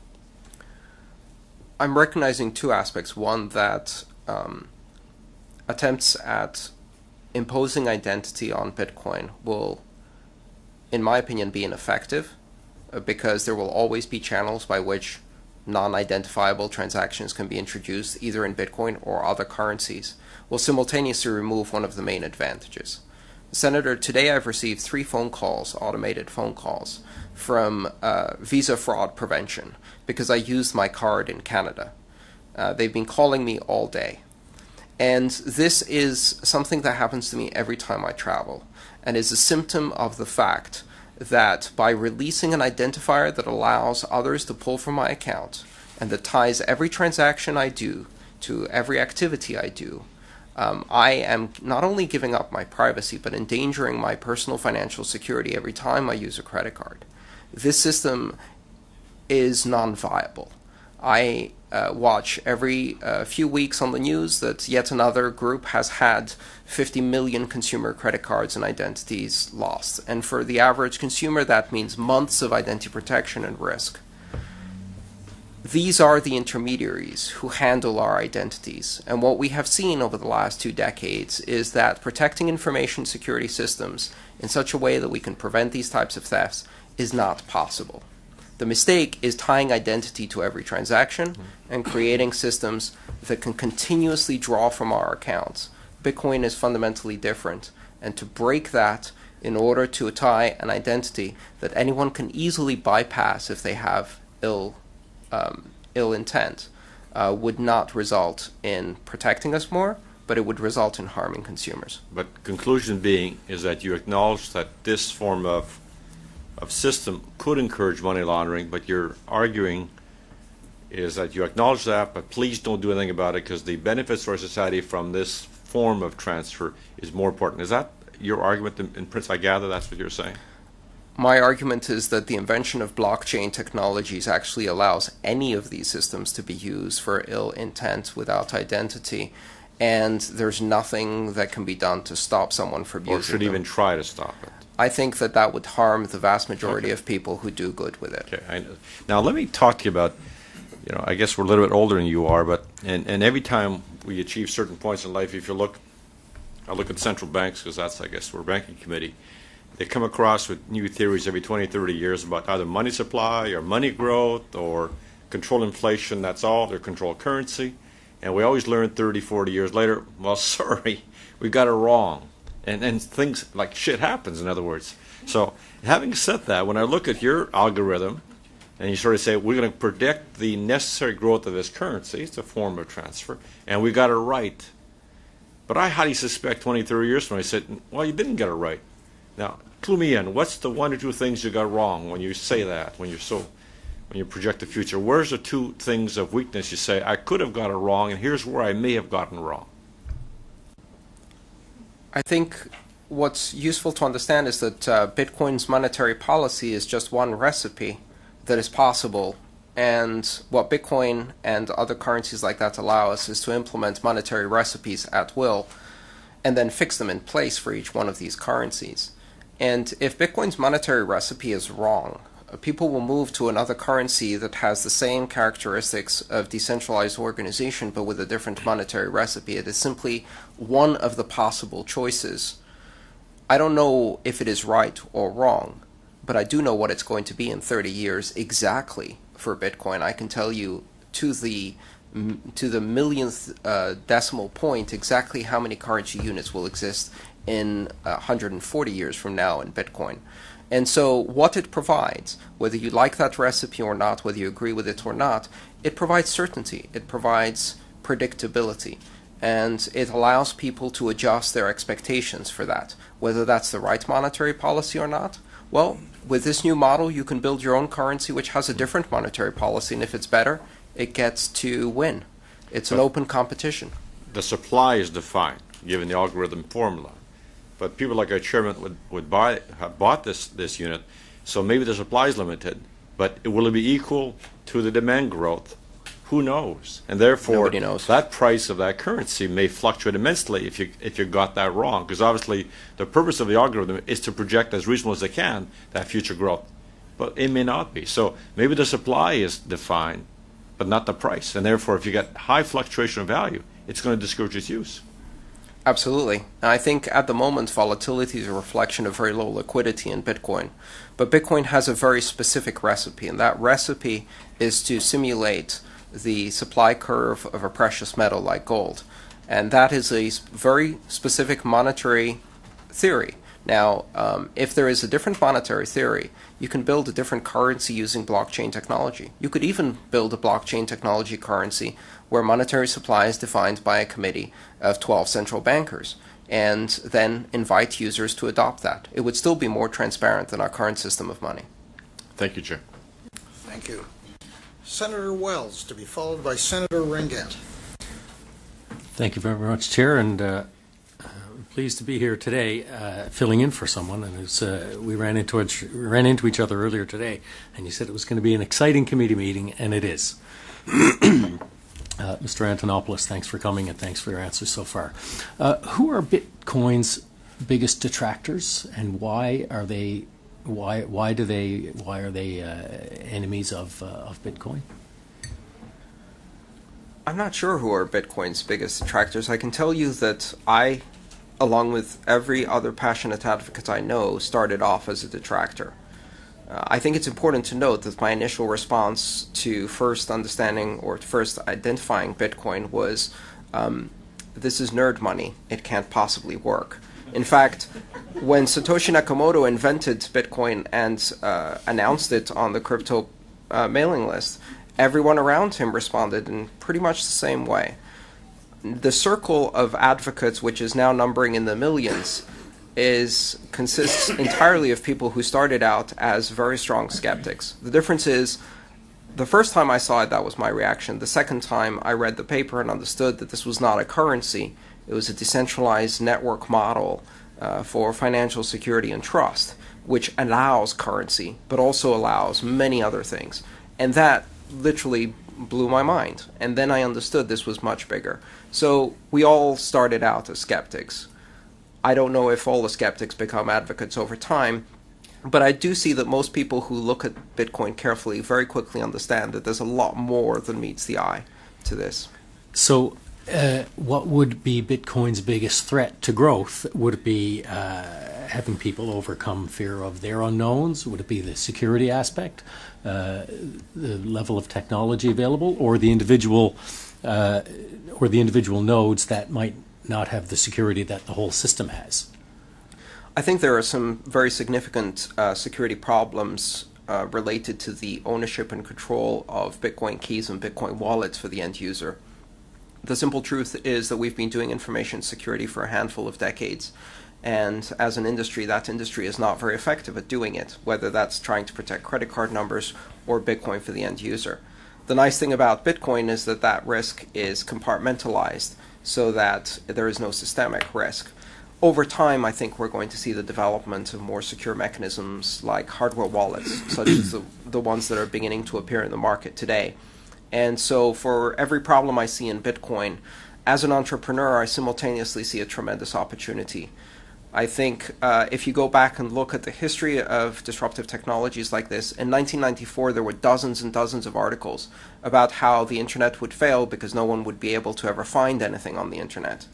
I'm recognizing two aspects. One, that attempts at imposing identity on Bitcoin will, in my opinion, be ineffective, because there will always be channels by which non-identifiable transactions can be introduced, either in Bitcoin or other currencies, will simultaneously remove one of the main advantages. Senator, today I've received 3 phone calls, automated phone calls, from Visa fraud prevention, because I used my card in Canada. They've been calling me all day. And this is something that happens to me every time I travel, and is a symptom of the fact that by releasing an identifier that allows others to pull from my account, and that ties every transaction I do to every activity I do, I am not only giving up my privacy, but endangering my personal financial security every time I use a credit card. This system is non-viable. I watch every few weeks on the news that yet another group has had 50 million consumer credit cards and identities lost. And for the average consumer, that means months of identity protection and risk. These are the intermediaries who handle our identities. And what we have seen over the last 2 decades is that protecting information security systems in such a way that we can prevent these types of thefts is not possible. The mistake is tying identity to every transaction and creating systems that can continuously draw from our accounts. Bitcoin is fundamentally different, and to break that in order to tie an identity that anyone can easily bypass if they have ill intent would not result in protecting us more, but it would result in harming consumers. But conclusion being is that you acknowledge that this form of system could encourage money laundering, but you're arguing is that you acknowledge that, but please don't do anything about it, because the benefits to our society from this form of transfer is more important. Is that your argument in principle? I gather that's what you're saying. My argument is that the invention of blockchain technologies actually allows any of these systems to be used for ill intent without identity, and there's nothing that can be done to stop someone from using them. Or should even try to stop it. I think that would harm the vast majority of people who do good with it. Okay. I know. Now let me talk to you about, I guess we're a little bit older than you are, but and every time we achieve certain points in life, if you look, I look at central banks, because that's, I guess, we're a banking committee. They come across with new theories every 20, 30 years about either money supply or money growth or control inflation. That's all. They're control currency. And we always learn 30, 40 years later, well, sorry, we got it wrong. And things like shit happens, in other words. So having said that, when I look at your algorithm and you sort of say, we're going to predict the necessary growth of this currency, it's a form of transfer, and we got it right. But I highly suspect 20, 30 years from now, I said, well, you didn't get it right. Now, clue me in. What's the 1 or 2 things you got wrong when you say that, when you project the future? Where's the 2 things of weakness you say, I could have got it wrong, and here's where I may have gotten wrong? I think what's useful to understand is that Bitcoin's monetary policy is just one recipe that is possible, and what Bitcoin and other currencies like that allow us is to implement monetary recipes at will and then fix them in place for each one of these currencies. And if Bitcoin's monetary recipe is wrong, people will move to another currency that has the same characteristics of decentralized organization but with a different monetary recipe. It is simply one of the possible choices. I don't know if it is right or wrong, but I do know what it's going to be in 30 years exactly for Bitcoin. I can tell you to the millionth decimal point exactly how many currency units will exist in 140 years from now in Bitcoin. And so what it provides, whether you like that recipe or not, whether you agree with it or not, it provides certainty. It provides predictability. and it allows people to adjust their expectations for that, whether that's the right monetary policy or not. Well, with this new model, you can build your own currency which has a different monetary policy, and if it's better, it gets to win. It's an open competition. The supply is defined, given the algorithm formula. But people like our chairman would have bought this unit, so maybe the supply is limited, but will it be equal to the demand growth? Who knows? And therefore, Nobody knows. that price of that currency may fluctuate immensely if you got that wrong. Because obviously, the purpose of the algorithm is to project as reasonable as they can that future growth. But it may not be. So maybe the supply is defined, but not the price. And therefore, if you get high fluctuation of value, it's going to discourage its use. Absolutely. And I think at the moment, volatility is a reflection of very low liquidity in Bitcoin. But Bitcoin has a very specific recipe, and that recipe is to simulate the supply curve of a precious metal like gold. And that is a very specific monetary theory. Now, if there is a different monetary theory, you can build a different currency using blockchain technology. You could even build a blockchain technology currency where monetary supply is defined by a committee of 12 central bankers, and then invite users to adopt that. It would still be more transparent than our current system of money. Thank you, Chair. Thank you. Senator Wells, to be followed by Senator Ringett. Thank you very much, Chair, and I'm pleased to be here today, filling in for someone. And we ran into each other earlier today, and you said it was going to be an exciting committee meeting, and it is. Mr. Antonopoulos, thanks for coming, and thanks for your answers so far. Who are Bitcoin's biggest detractors, and why are they enemies of Bitcoin? I'm not sure who are Bitcoin's biggest detractors. I can tell you that I, along with every other passionate advocate I know, started off as a detractor. I think it's important to note that my initial response to first understanding or first identifying Bitcoin was, this is nerd money. It can't possibly work. In fact, when Satoshi Nakamoto invented Bitcoin and announced it on the crypto mailing list, everyone around him responded in pretty much the same way. The circle of advocates, which is now numbering in the millions, consists entirely of people who started out as very strong skeptics. The difference is, the first time I saw it, that was my reaction. The second time I read the paper and understood that this was not a currency, it was a decentralized network model for financial security and trust, which allows currency, but also allows many other things. And that literally blew my mind. And then I understood this was much bigger. So we all started out as skeptics. I don't know if all the skeptics become advocates over time, but I do see that most people who look at Bitcoin carefully very quickly understand that there's a lot more than meets the eye to this. So what would be Bitcoin's biggest threat to growth? Would it be having people overcome fear of their unknowns? Would it be the security aspect, the level of technology available, or the individual nodes that might not have the security that the whole system has? I think there are some very significant security problems related to the ownership and control of Bitcoin keys and Bitcoin wallets for the end user. The simple truth is that we've been doing information security for a handful of decades, and as an industry, that industry is not very effective at doing it, whether that's trying to protect credit card numbers or Bitcoin for the end user. The nice thing about Bitcoin is that that risk is compartmentalized so that there is no systemic risk. Over time, I think we're going to see the development of more secure mechanisms like hardware wallets, such as the ones that are beginning to appear in the market today. And so for every problem I see in Bitcoin, as an entrepreneur, I simultaneously see a tremendous opportunity. I think if you go back and look at the history of disruptive technologies like this, in 1994 there were dozens and dozens of articles about how the internet would fail because no one would be able to ever find anything on the internet.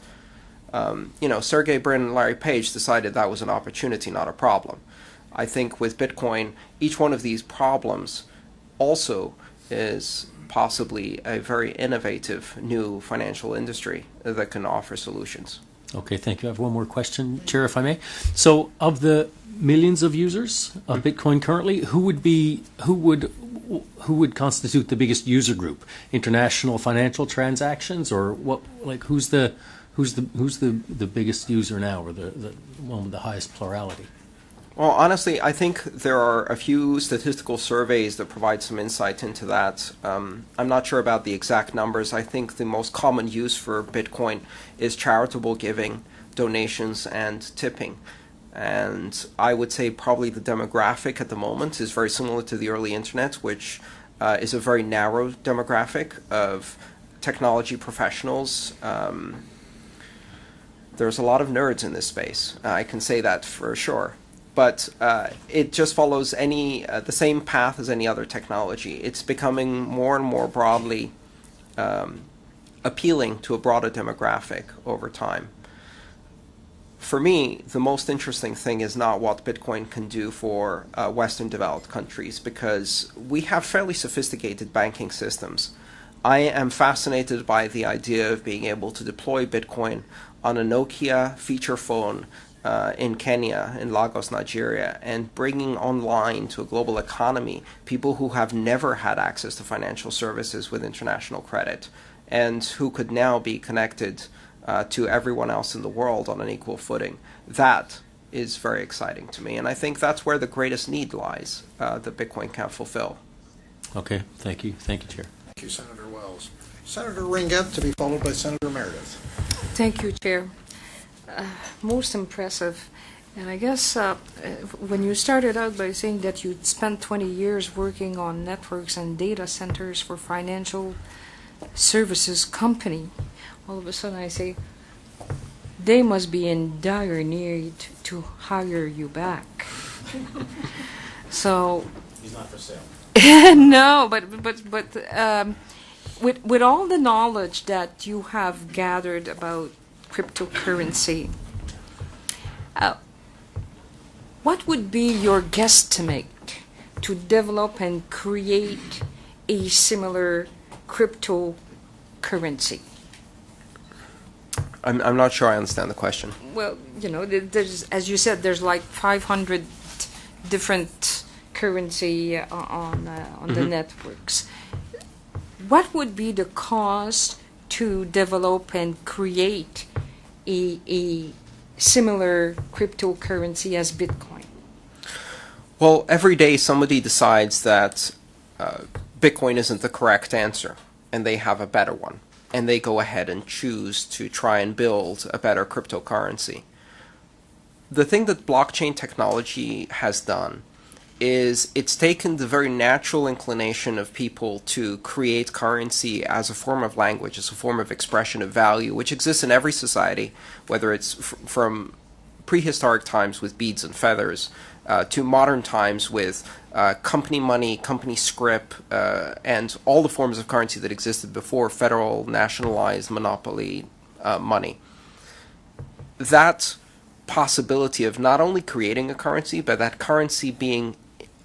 Sergey Brin and Larry Page decided that was an opportunity, not a problem. I think with Bitcoin, each one of these problems also is possibly a very innovative new financial industry that can offer solutions. Okay, thank you. I have one more question, Chair, if I may. So, of the millions of users of Bitcoin currently, who would constitute the biggest user group? International financial transactions, or what? Like, who's the biggest user now, or the one with the highest plurality? Well, honestly, I think there are a few statistical surveys that provide some insight into that. I'm not sure about the exact numbers. I think the most common use for Bitcoin is charitable giving, donations, and tipping. And I would say probably the demographic at the moment is very similar to the early internet, which is a very narrow demographic of technology professionals. There's a lot of nerds in this space. I can say that for sure. But it just follows the same path as any other technology. It's becoming more and more broadly appealing to a broader demographic over time. For me, the most interesting thing is not what Bitcoin can do for Western developed countries, because we have fairly sophisticated banking systems. I am fascinated by the idea of being able to deploy Bitcoin on a Nokia feature phone in Kenya, in Lagos, Nigeria, and bringing online to a global economy people who have never had access to financial services with international credit, and who could now be connected to everyone else in the world on an equal footing. That is very exciting to me, and I think that's where the greatest need lies that Bitcoin can fulfill. Okay, thank you. Thank you, Chair. Thank you, Senator Wells. Senator Ringett, to be followed by Senator Meredith. Thank you, Chair. Most impressive. And I guess when you started out by saying that you'd spent 20 years working on networks and data centers for financial services company, all of a sudden I say, they must be in dire need to hire you back. So He's not for sale. no, but with all the knowledge that you have gathered about cryptocurrency, what would be your guesstimate to develop and create a similar cryptocurrency? I'm not sure I understand the question. Well, there's, as you said, there's like 500 different currency on the networks. What would be the cost to develop and create a similar cryptocurrency as Bitcoin? Well, every day somebody decides that Bitcoin isn't the correct answer, and they have a better one, and they go ahead and choose to try and build a better cryptocurrency. The thing that blockchain technology has done is it's taken the very natural inclination of people to create currency as a form of language, as a form of expression of value, which exists in every society, whether it's from prehistoric times with beads and feathers to modern times with company money, company scrip, and all the forms of currency that existed before federal, nationalized, monopoly money. That possibility of not only creating a currency, but that currency being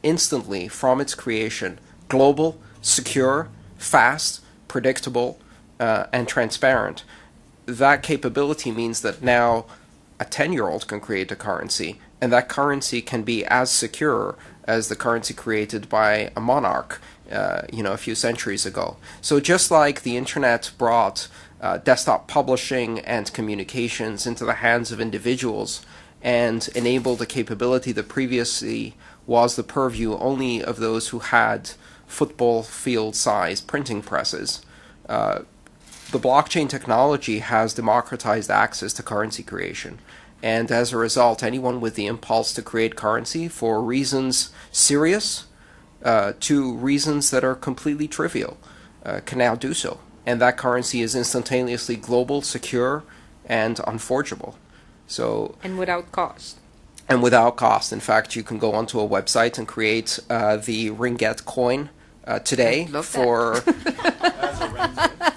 instantly, from its creation, global, secure, fast, predictable, and transparent. That capability means that now a 10-year-old can create a currency, and that currency can be as secure as the currency created by a monarch, a few centuries ago. So just like the internet brought desktop publishing and communications into the hands of individuals and enabled a capability that previously was the purview only of those who had football field-sized printing presses, the blockchain technology has democratized access to currency creation. And as a result, anyone with the impulse to create currency for reasons serious to reasons that are completely trivial can now do so. And that currency is instantaneously global, secure, and unforgeable. And without cost. And without cost. In fact, you can go onto a website and create the Ringgit coin today for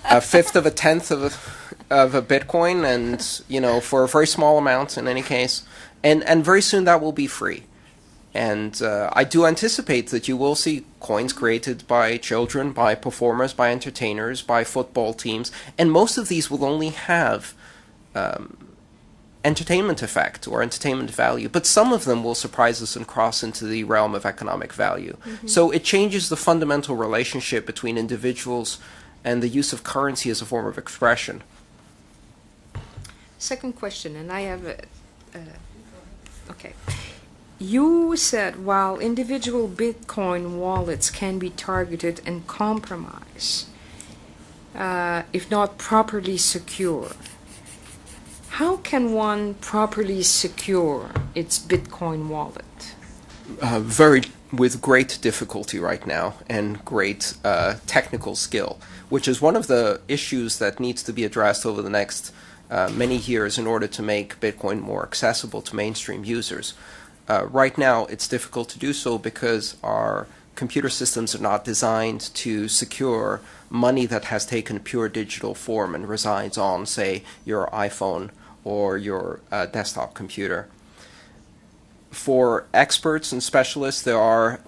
a fifth of a tenth of a Bitcoin, and for a very small amount in any case. And very soon that will be free. And I do anticipate that you will see coins created by children, by performers, by entertainers, by football teams, and most of these will only have entertainment effect or entertainment value, but some of them will surprise us and cross into the realm of economic value. So it changes the fundamental relationship between individuals and the use of currency as a form of expression. Second question, and I have okay. You said while individual Bitcoin wallets can be targeted and compromised, if not properly secure, how can one properly secure its Bitcoin wallet? With great difficulty right now and great technical skill, which is one of the issues that needs to be addressed over the next many years in order to make Bitcoin more accessible to mainstream users. Right now, it's difficult to do so because our computer systems are not designed to secure money that has taken pure digital form and resides on, say, your iPhone or your desktop computer. For experts and specialists, there are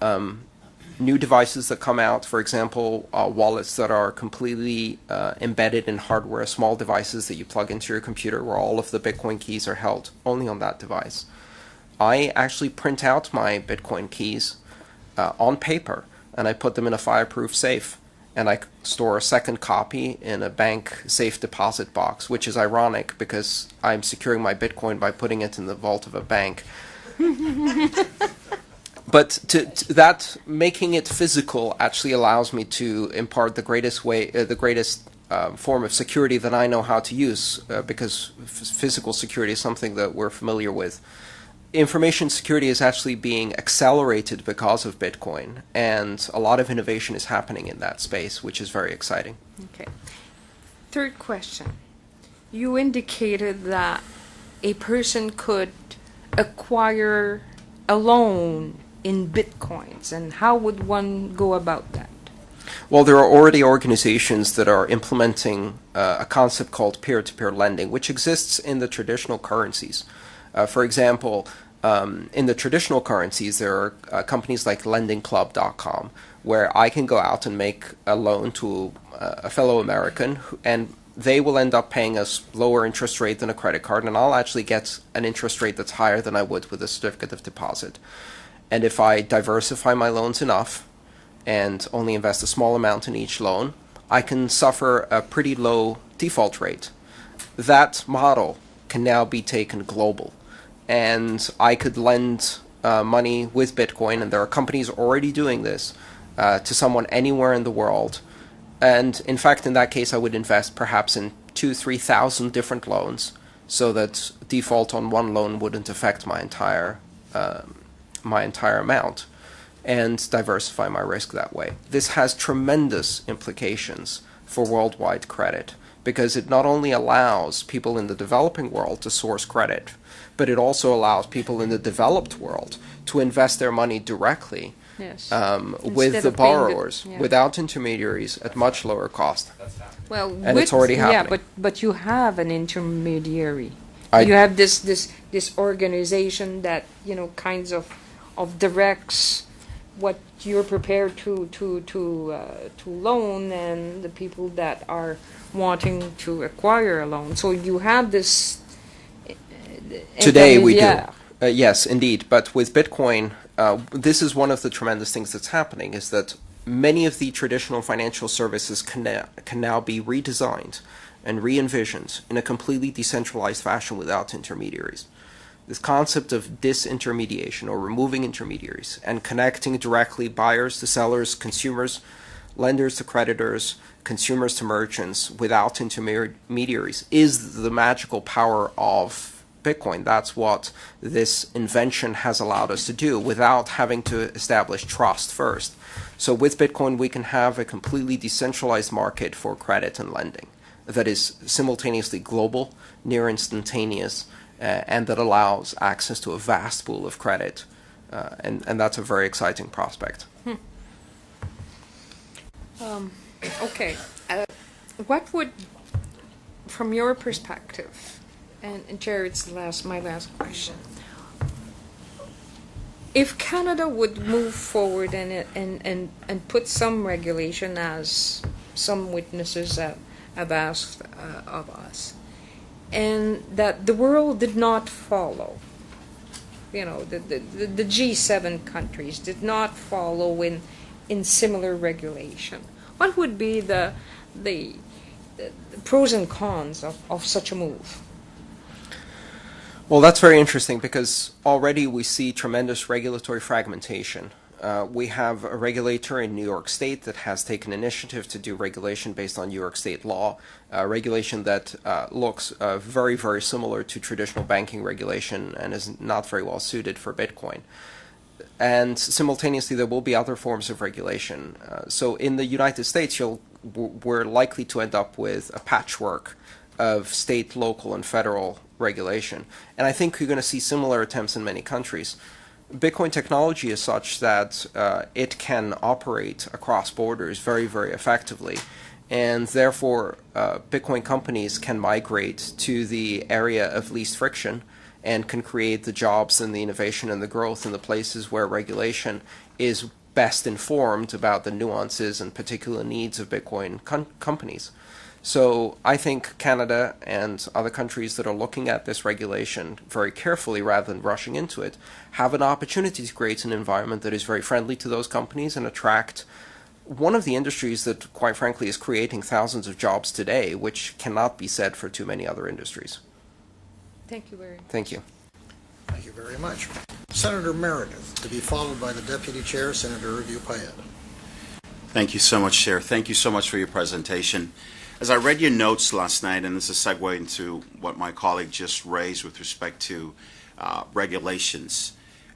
new devices that come out, for example, wallets that are completely embedded in hardware, small devices that you plug into your computer where all of the Bitcoin keys are held only on that device. I actually print out my Bitcoin keys on paper, and I put them in a fireproof safe, and I store a second copy in a bank safe deposit box, which is ironic because I'm securing my Bitcoin by putting it in the vault of a bank. But that making it physical actually allows me to impart the greatest form of security that I know how to use, because physical security is something that we're familiar with. Information security is actually being accelerated because of Bitcoin, and a lot of innovation is happening in that space, which is very exciting. Okay. Third question. You indicated that a person could acquire a loan in Bitcoins, and how would one go about that? Well, there are already organizations that are implementing a concept called peer-to-peer lending, which exists in the traditional currencies. For example, in the traditional currencies, there are companies like lendingclub.com, where I can go out and make a loan to a fellow American, and they will end up paying a lower interest rate than a credit card, and I'll actually get an interest rate that's higher than I would with a certificate of deposit. And if I diversify my loans enough and only invest a small amount in each loan, I can suffer a pretty low default rate. That model can now be taken global, and I could lend money with Bitcoin, and there are companies already doing this, to someone anywhere in the world. And in fact, in that case, I would invest perhaps in 2,000-3,000 different loans, so that default on one loan wouldn't affect my entire amount, and diversify my risk that way. This has tremendous implications for worldwide credit, because it not only allows people in the developing world to source credit, but it also allows people in the developed world to invest their money directly with the borrowers, without intermediaries, at much lower cost. Well, and it's already happening. Yeah, but you have an intermediary. You have this organization that kinds of directs what you're prepared to loan, and the people that are wanting to acquire a loan. So you have this. Today we do. Yes, indeed. But with Bitcoin, this is one of the tremendous things that's happening, is that many of the traditional financial services can now be redesigned and re-envisioned in a completely decentralized fashion without intermediaries. This concept of disintermediation, or removing intermediaries, and connecting directly buyers to sellers, consumers, lenders to creditors, consumers to merchants, without intermediaries, is the magical power of Bitcoin. That's what this invention has allowed us to do without having to establish trust first. So with Bitcoin, we can have a completely decentralized market for credit and lending that is simultaneously global, near instantaneous, and that allows access to a vast pool of credit. And that's a very exciting prospect. Okay. What would, from your perspective, and Chair, it's my last question, if Canada would move forward and put some regulation, as some witnesses have asked of us, and that the world did not follow. You know, the G7 countries did not follow in similar regulation. What would be the pros and cons of such a move? Well, that's very interesting because already we see tremendous regulatory fragmentation. We have a regulator in New York State that has taken initiative to do regulation based on New York State law, regulation that looks very, very similar to traditional banking regulation and is not very well suited for Bitcoin. And simultaneously, there will be other forms of regulation. So in the United States, we're likely to end up with a patchwork of state, local, and federal regulation. And I think you're going to see similar attempts in many countries. Bitcoin technology is such that it can operate across borders very, very effectively. And therefore, Bitcoin companies can migrate to the area of least friction and can create the jobs and the innovation and the growth in the places where regulation is best informed about the nuances and particular needs of Bitcoin companies. So I think Canada and other countries that are looking at this regulation very carefully rather than rushing into it have an opportunity to create an environment that is very friendly to those companies and attract one of the industries that, quite frankly, is creating thousands of jobs today, which cannot be said for too many other industries. Thank you very much. Thank you. Thank you very much. Senator Meredith, to be followed by the Deputy Chair, Senator Review Payette. Thank you so much, Chair. Thank you so much for your presentation. As I read your notes last night, and this is a segue into what my colleague just raised with respect to regulations,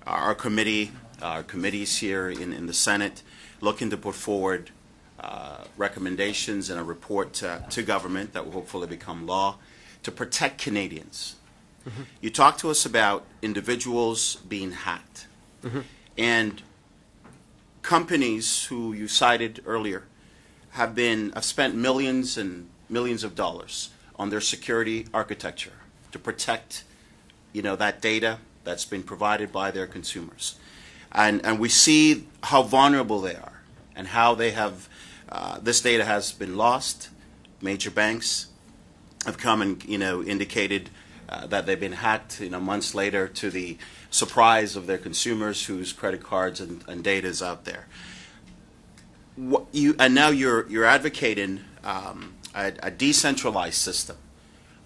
our committees here in the Senate looking to put forward recommendations and a report to government that will hopefully become law to protect Canadians. Mm-hmm. You talked to us about individuals being hacked. Mm-hmm. And companies who you cited earlier have spent millions and millions of dollars on their security architecture to protect, that data that's been provided by their consumers. And we see how vulnerable they are and how they have, this data has been lost. Major banks have come and, indicated that they've been hacked, months later to the surprise of their consumers whose credit cards and data is out there. And now you're advocating a decentralized system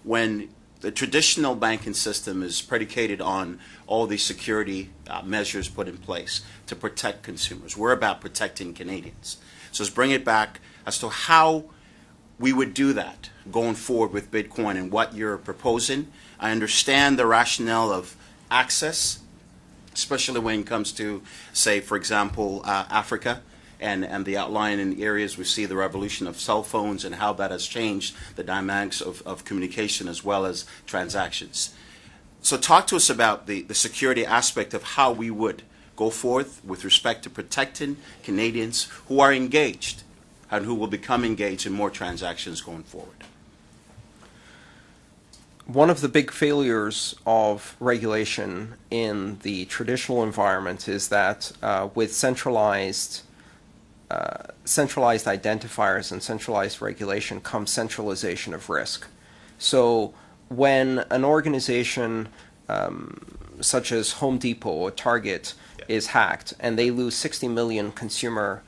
when the traditional banking system is predicated on all these security measures put in place to protect consumers. We're about protecting Canadians. So let's bring it back as to how we would do that going forward with Bitcoin and what you're proposing. I understand the rationale of access, especially when it comes to, say, for example, Africa. And the outline in areas we see the revolution of cell phones and how that has changed the dynamics of communication as well as transactions. So talk to us about the security aspect of how we would go forth with respect to protecting Canadians who are engaged and who will become engaged in more transactions going forward. One of the big failures of regulation in the traditional environment is that with centralized identifiers and centralized regulation comes centralization of risk. So when an organization such as Home Depot or Target is hacked and they lose 60 million consumer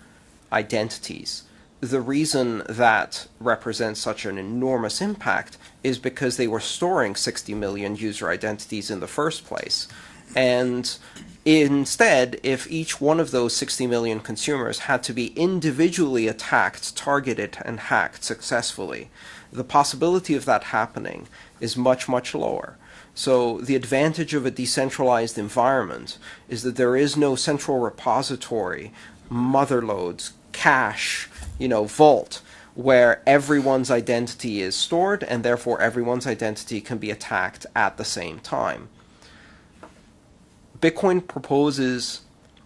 identities, the reason that represents such an enormous impact is because they were storing 60 million user identities in the first place. And instead, if each one of those 60 million consumers had to be individually attacked, targeted, and hacked successfully, the possibility of that happening is much, much lower. So the advantage of a decentralized environment is that there is no central repository, motherlodes, cache, vault, where everyone's identity is stored and therefore everyone's identity can be attacked at the same time. Bitcoin proposes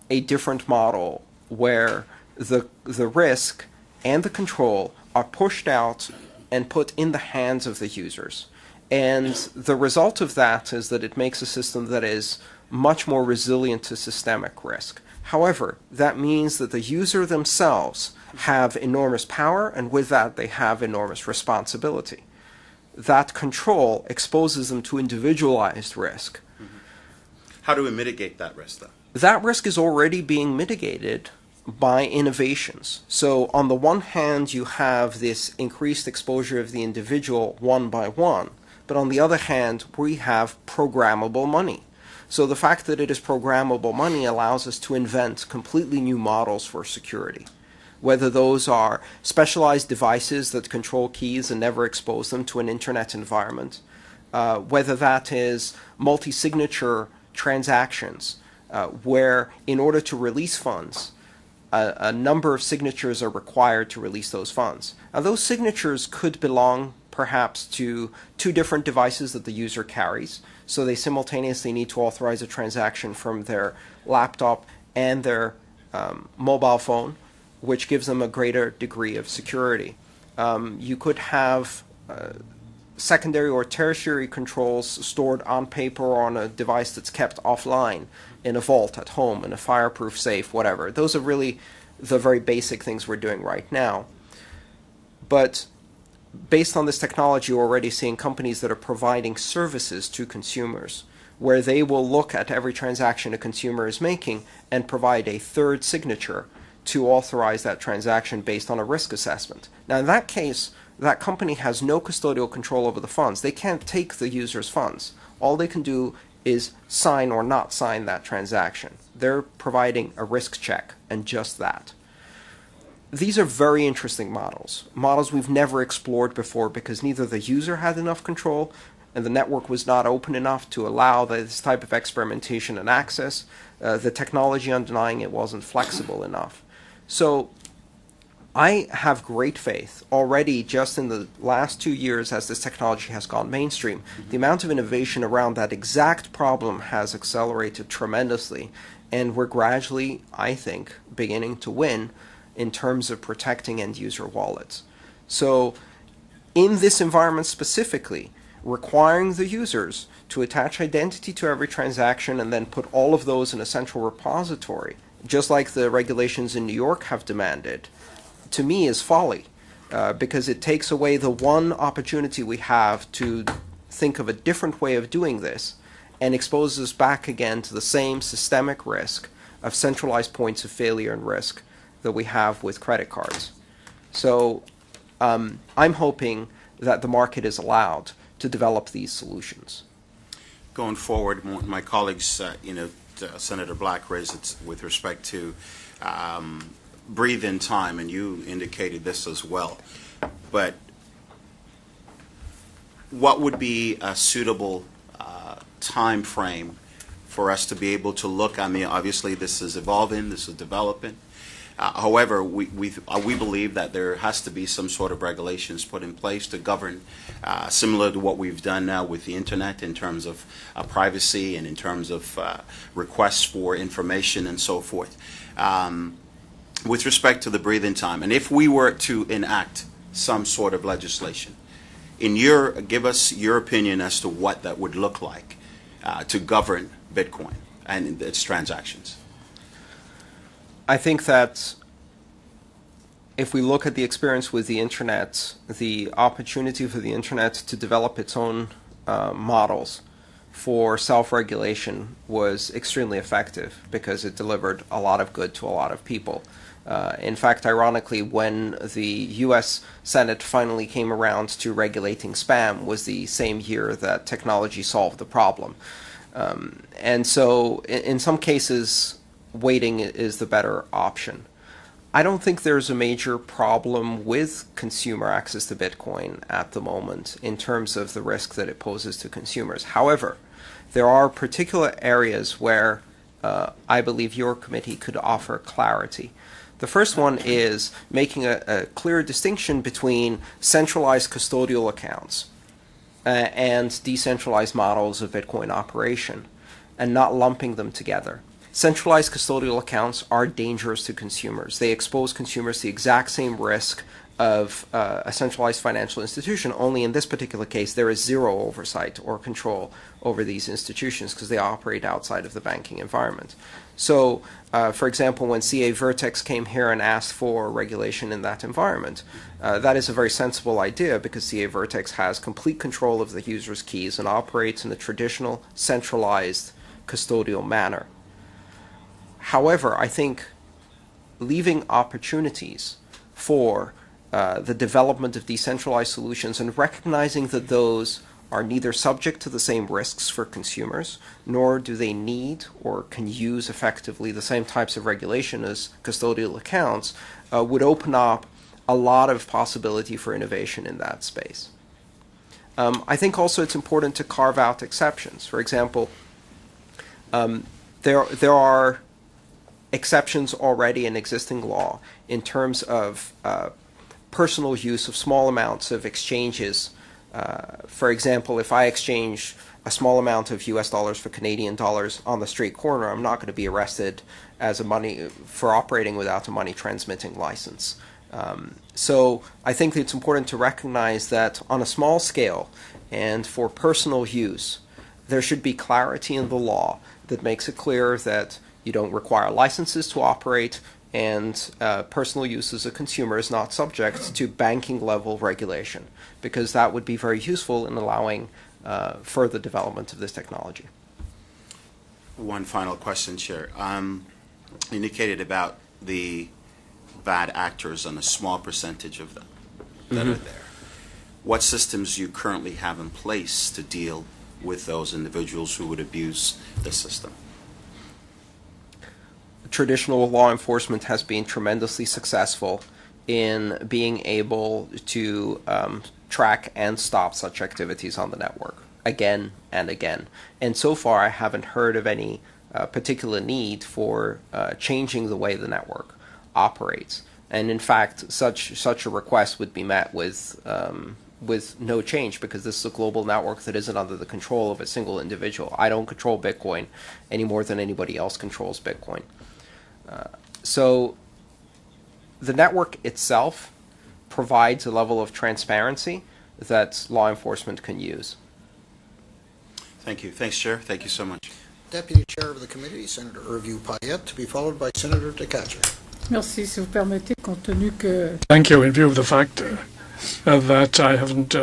a different model where the risk and the control are pushed out and put in the hands of the users. And the result of that is that it makes a system that is much more resilient to systemic risk. However, that means that the user themselves have enormous power, and with that they have enormous responsibility. that control exposes them to individualized risk. How do we mitigate that risk, though? That risk is already being mitigated by innovations. So on the one hand, you have this increased exposure of the individual one by one, but on the other hand, we have programmable money. So the fact that it is programmable money allows us to invent completely new models for security, whether those are specialized devices that control keys and never expose them to an internet environment, whether that is multi-signature transactions, where in order to release funds, a number of signatures are required to release those funds. Now, those signatures could belong perhaps to two different devices that the user carries, so they simultaneously need to authorize a transaction from their laptop and their mobile phone, which gives them a greater degree of security. You could have secondary or tertiary controls stored on paper or on a device that's kept offline in a vault at home, in a fireproof safe, whatever. Those are really the very basic things we're doing right now. But based on this technology, we're already seeing companies that are providing services to consumers, where they will look at every transaction a consumer is making and provide a third signature to authorize that transaction based on a risk assessment. Now, in that case, that company has no custodial control over the funds. They can't take the user's funds. All they can do is sign or not sign that transaction. They're providing a risk check, and just that. These are very interesting models we've never explored before because neither the user had enough control and the network was not open enough to allow this type of experimentation and access. The technology underlying it wasn't flexible enough. So I have great faith already just in the last 2 years as this technology has gone mainstream. The amount of innovation around that exact problem has accelerated tremendously, and we're gradually, I think, beginning to win in terms of protecting end-user wallets. So in this environment specifically, requiring the users to attach identity to every transaction and then put all of those in a central repository, just like the regulations in New York have demanded, to me is folly, because it takes away the one opportunity we have to think of a different way of doing this and exposes us back again to the same systemic risk of centralized points of failure and risk that we have with credit cards. So I'm hoping that the market is allowed to develop these solutions. Going forward, my colleagues, Senator Black raised it with respect to breathe-in time, and you indicated this as well. But what would be a suitable time frame for us to be able to look? I mean, obviously this is evolving, this is developing. However, we believe that there has to be some sort of regulations put in place to govern, similar to what we've done now with the Internet in terms of privacy and in terms of requests for information and so forth. With respect to the breathing time, and if we were to enact some sort of legislation, give us your opinion as to what that would look like to govern Bitcoin and its transactions. I think that if we look at the experience with the Internet, the opportunity for the Internet to develop its own models for self-regulation was extremely effective because it delivered a lot of good to a lot of people. In fact, ironically, when the U.S. Senate finally came around to regulating spam was the same year that technology solved the problem. And so in some cases, waiting is the better option. I don't think there's a major problem with consumer access to Bitcoin at the moment in terms of the risk that it poses to consumers. However, there are particular areas where I believe your committee could offer clarity. The first one is making a clear distinction between centralized custodial accounts and decentralized models of Bitcoin operation and not lumping them together. Centralized custodial accounts are dangerous to consumers. They expose consumers to the exact same risk of a centralized financial institution, only in this particular case there is zero oversight or control over these institutions because they operate outside of the banking environment. So, for example, when CA Vertex came here and asked for regulation in that environment, that is a very sensible idea because CA Vertex has complete control of the user's keys and operates in a traditional, centralized, custodial manner. However, I think leaving opportunities for the development of decentralized solutions and recognizing that those are neither subject to the same risks for consumers, nor do they need or can use effectively the same types of regulation as custodial accounts, would open up a lot of possibility for innovation in that space. I think also it's important to carve out exceptions. For example, there are exceptions already in existing law in terms of personal use of small amounts of exchanges. For example, if I exchange a small amount of US dollars for Canadian dollars on the street corner, I'm not going to be arrested as for operating without a money transmitting license. So I think it's important to recognize that on a small scale and for personal use, there should be clarity in the law that makes it clear that you don't require licenses to operate, and personal use as a consumer is not subject to banking level regulation, because that would be very useful in allowing further development of this technology. One final question, Chair. Indicated about the bad actors and a small percentage of them that are there. What systems do you currently have in place to deal with those individuals who would abuse the system? Traditional law enforcement has been tremendously successful in being able to track and stop such activities on the network again and again. And so far, I haven't heard of any particular need for changing the way the network operates. And in fact, such a request would be met with no change, because this is a global network that isn't under the control of a single individual. I don't control Bitcoin any more than anybody else controls Bitcoin. So the network itself provides a level of transparency that law enforcement can use. Thank you. Thanks, Chair. Thank you so much. Deputy Chair of the Committee, Senator Hervieux Payette, to be followed by Senator DeCatcher. Merci, si vous permettez, compte tenu que... Thank you. In view of the fact that I haven't,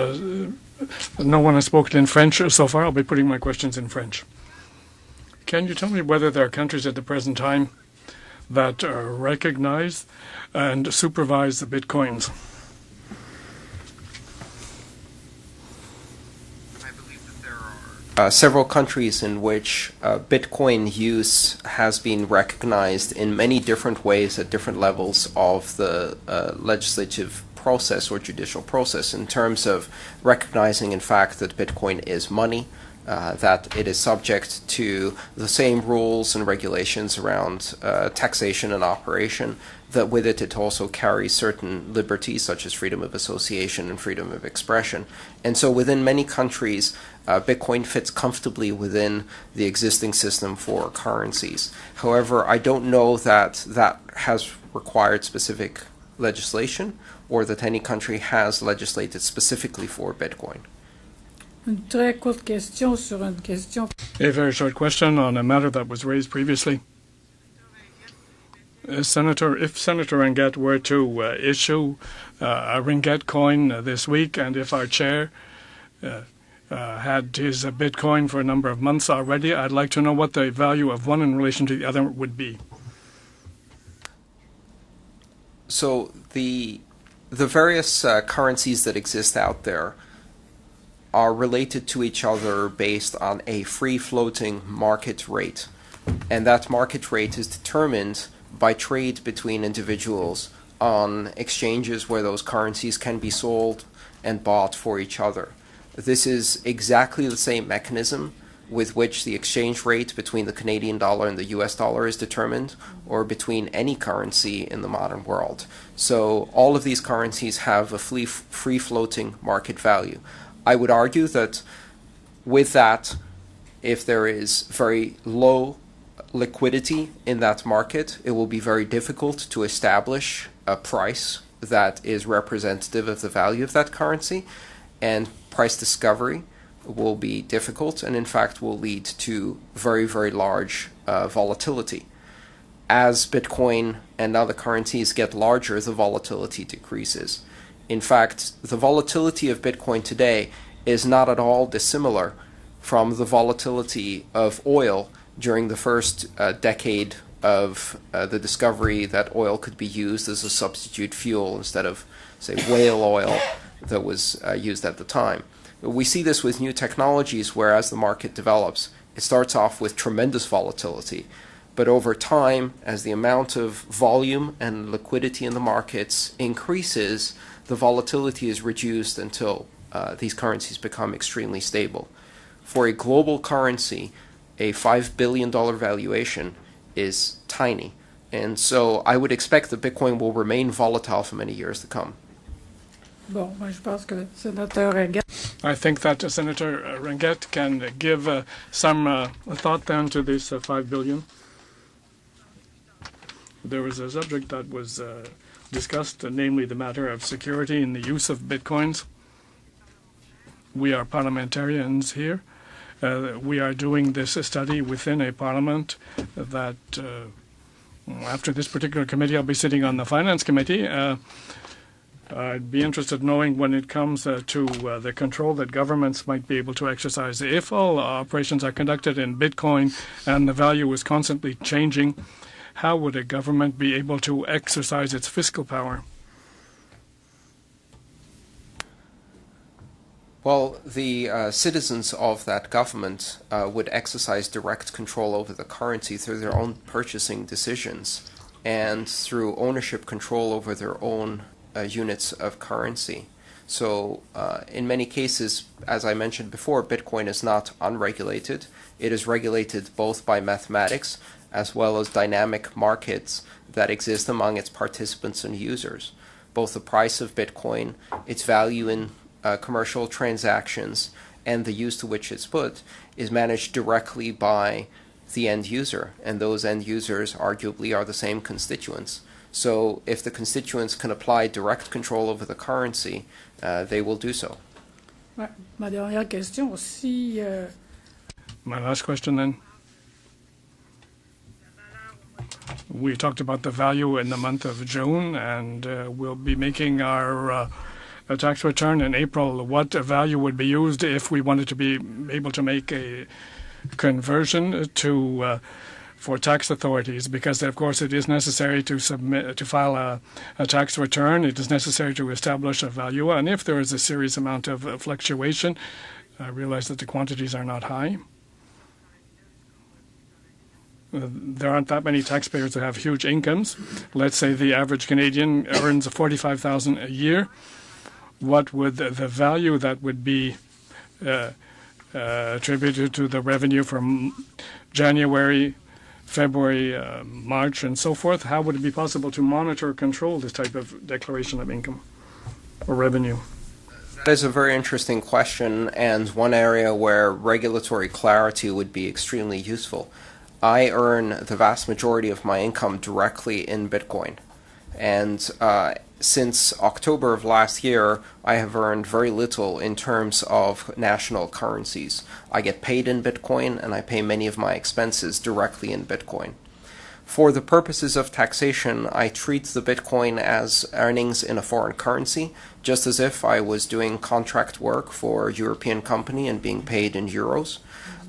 no one has spoken in French so far, I'll be putting my questions in French. Can you tell me whether there are countries at the present time that recognize and supervise the Bitcoins? I believe that there are several countries in which Bitcoin use has been recognized in many different ways at different levels of the legislative process or judicial process, in terms of recognizing, in fact, that Bitcoin is money, that it is subject to the same rules and regulations around taxation and operation, that with it also carries certain liberties such as freedom of association and freedom of expression. And so within many countries, Bitcoin fits comfortably within the existing system for currencies. However, I don't know that that has required specific legislation, or that any country has legislated specifically for Bitcoin. Une très courte question sur une question. A very short question on a matter that was raised previously. If Senator Ringgit were to issue a Ringgit coin this week, and if our chair had his Bitcoin for a number of months already, I'd like to know what the value of one in relation to the other would be. So the various currencies that exist out there are related to each other based on a free-floating market rate. And that market rate is determined by trade between individuals on exchanges where those currencies can be sold and bought for each other. This is exactly the same mechanism with which the exchange rate between the Canadian dollar and the US dollar is determined, or between any currency in the modern world. So all of these currencies have a free-floating market value. I would argue that with that, if there is very low liquidity in that market, it will be very difficult to establish a price that is representative of the value of that currency, and price discovery will be difficult and in fact will lead to very, very large volatility. As Bitcoin and other currencies get larger, the volatility decreases. In fact, the volatility of Bitcoin today is not at all dissimilar from the volatility of oil during the first decade of the discovery that oil could be used as a substitute fuel instead of, say, whale oil that was used at the time. We see this with new technologies where as the market develops, it starts off with tremendous volatility. But over time, as the amount of volume and liquidity in the markets increases, the volatility is reduced until these currencies become extremely stable. For a global currency, a $5 billion valuation is tiny. And so I would expect that Bitcoin will remain volatile for many years to come. Bon, moi, je pense que le sénateur Reguette. I think that Senator Ranguette can give some thought then to this $5 billion. There was a subject that was discussed, namely the matter of security in the use of bitcoins. We are parliamentarians here. We are doing this study within a parliament that, after this particular committee, I'll be sitting on the finance committee. I'd be interested knowing when it comes to the control that governments might be able to exercise. If all operations are conducted in Bitcoin and the value is constantly changing, how would a government be able to exercise its fiscal power? Well, the citizens of that government would exercise direct control over the currency through their own purchasing decisions and through ownership control over their own units of currency. So in many cases, as I mentioned before, Bitcoin is not unregulated. It is regulated both by mathematics as well as dynamic markets that exist among its participants and users. Both the price of Bitcoin, its value in commercial transactions, and the use to which it's put is managed directly by the end user, and those end users arguably are the same constituents. So if the constituents can apply direct control over the currency, they will do so. Ouais, ma dernière question aussi. My last question then. We talked about the value in the month of June, and we'll be making our a tax return in April. What value would be used if we wanted to be able to make a conversion to for tax authorities? Because of course it is necessary to file a tax return. It is necessary to establish a value, and if there is a serious amount of fluctuation, I realize that the quantities are not high. There aren't that many taxpayers who have huge incomes. Let's say the average Canadian earns $45,000 a year. What would the value that would be attributed to the revenue from January, February, March, and so forth? How would it be possible to monitor or control this type of declaration of income or revenue? That is a very interesting question, and one area where regulatory clarity would be extremely useful. I earn the vast majority of my income directly in Bitcoin. And since October of last year, I have earned very little in terms of national currencies. I get paid in Bitcoin, and I pay many of my expenses directly in Bitcoin. For the purposes of taxation, I treat the Bitcoin as earnings in a foreign currency, just as if I was doing contract work for a European company and being paid in euros.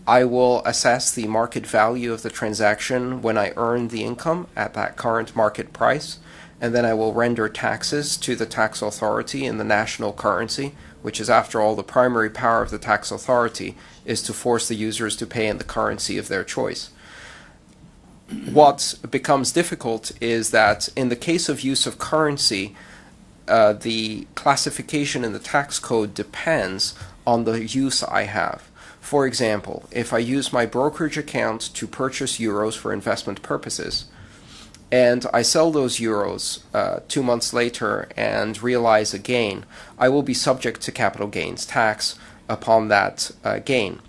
I will assess the market value of the transaction when I earn the income at that current market price, and then I will render taxes to the tax authority in the national currency, which is, after all, the primary power of the tax authority is to force the users to pay in the currency of their choice. What becomes difficult is that in the case of use of currency, the classification in the tax code depends on the use I have. For example, if I use my brokerage account to purchase euros for investment purposes, and I sell those euros 2 months later and realize a gain, I will be subject to capital gains tax upon that gain.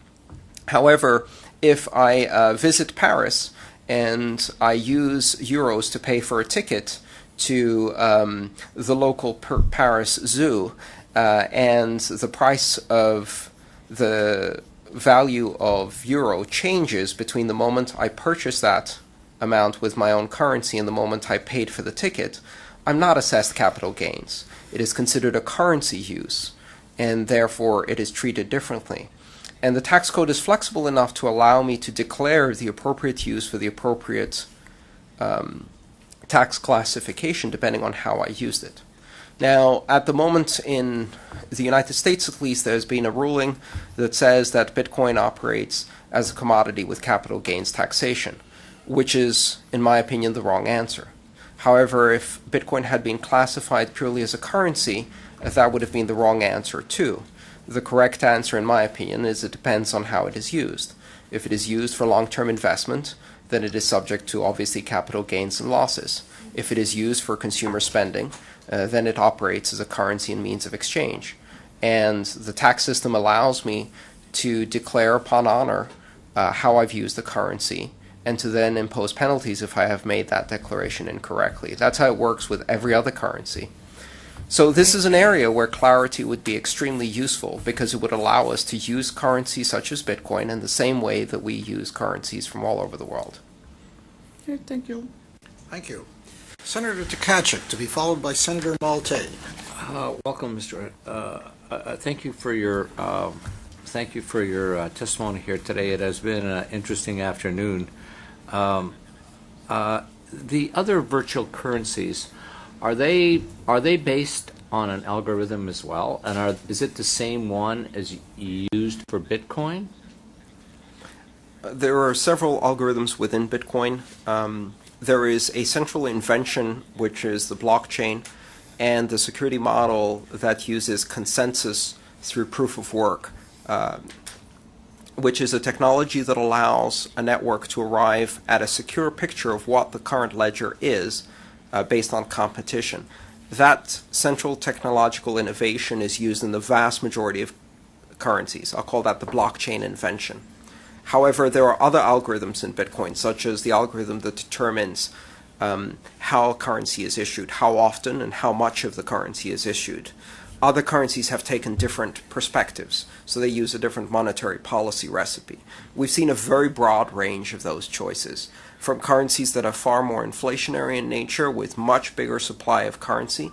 However, if I visit Paris and I use euros to pay for a ticket to the local Paris zoo, and the price of the value of euro changes between the moment I purchase that amount with my own currency and the moment I paid for the ticket, I'm not assessed capital gains. It is considered a currency use, and therefore it is treated differently. And the tax code is flexible enough to allow me to declare the appropriate use for the appropriate tax classification depending on how I used it. Now, at the moment in the United States at least, there's been a ruling that says that Bitcoin operates as a commodity with capital gains taxation, which is, in my opinion, the wrong answer. However, if Bitcoin had been classified purely as a currency, that would have been the wrong answer too. The correct answer, in my opinion, is it depends on how it is used. If it is used for long-term investment, then it is subject to obviously capital gains and losses. If it is used for consumer spending, then it operates as a currency and means of exchange. And the tax system allows me to declare upon honor how I've used the currency, and to then impose penalties if I have made that declaration incorrectly. That's how it works with every other currency. So this is an area where clarity would be extremely useful because it would allow us to use currencies such as Bitcoin in the same way that we use currencies from all over the world. Okay, thank you. Thank you. Senator Tkachuk, to be followed by Senator Malte. Welcome, Mr. Thank you for your testimony here today. It has been an interesting afternoon. The other virtual currencies, are they based on an algorithm as well? And is it the same one as used for Bitcoin? There are several algorithms within Bitcoin. There is a central invention, which is the blockchain, and the security model that uses consensus through proof of work, which is a technology that allows a network to arrive at a secure picture of what the current ledger is based on competition. That central technological innovation is used in the vast majority of currencies. I'll call that the blockchain invention. However, there are other algorithms in Bitcoin, such as the algorithm that determines how currency is issued, how often and how much of the currency is issued. Other currencies have taken different perspectives, so they use a different monetary policy recipe. We've seen a very broad range of those choices, from currencies that are far more inflationary in nature with much bigger supply of currency,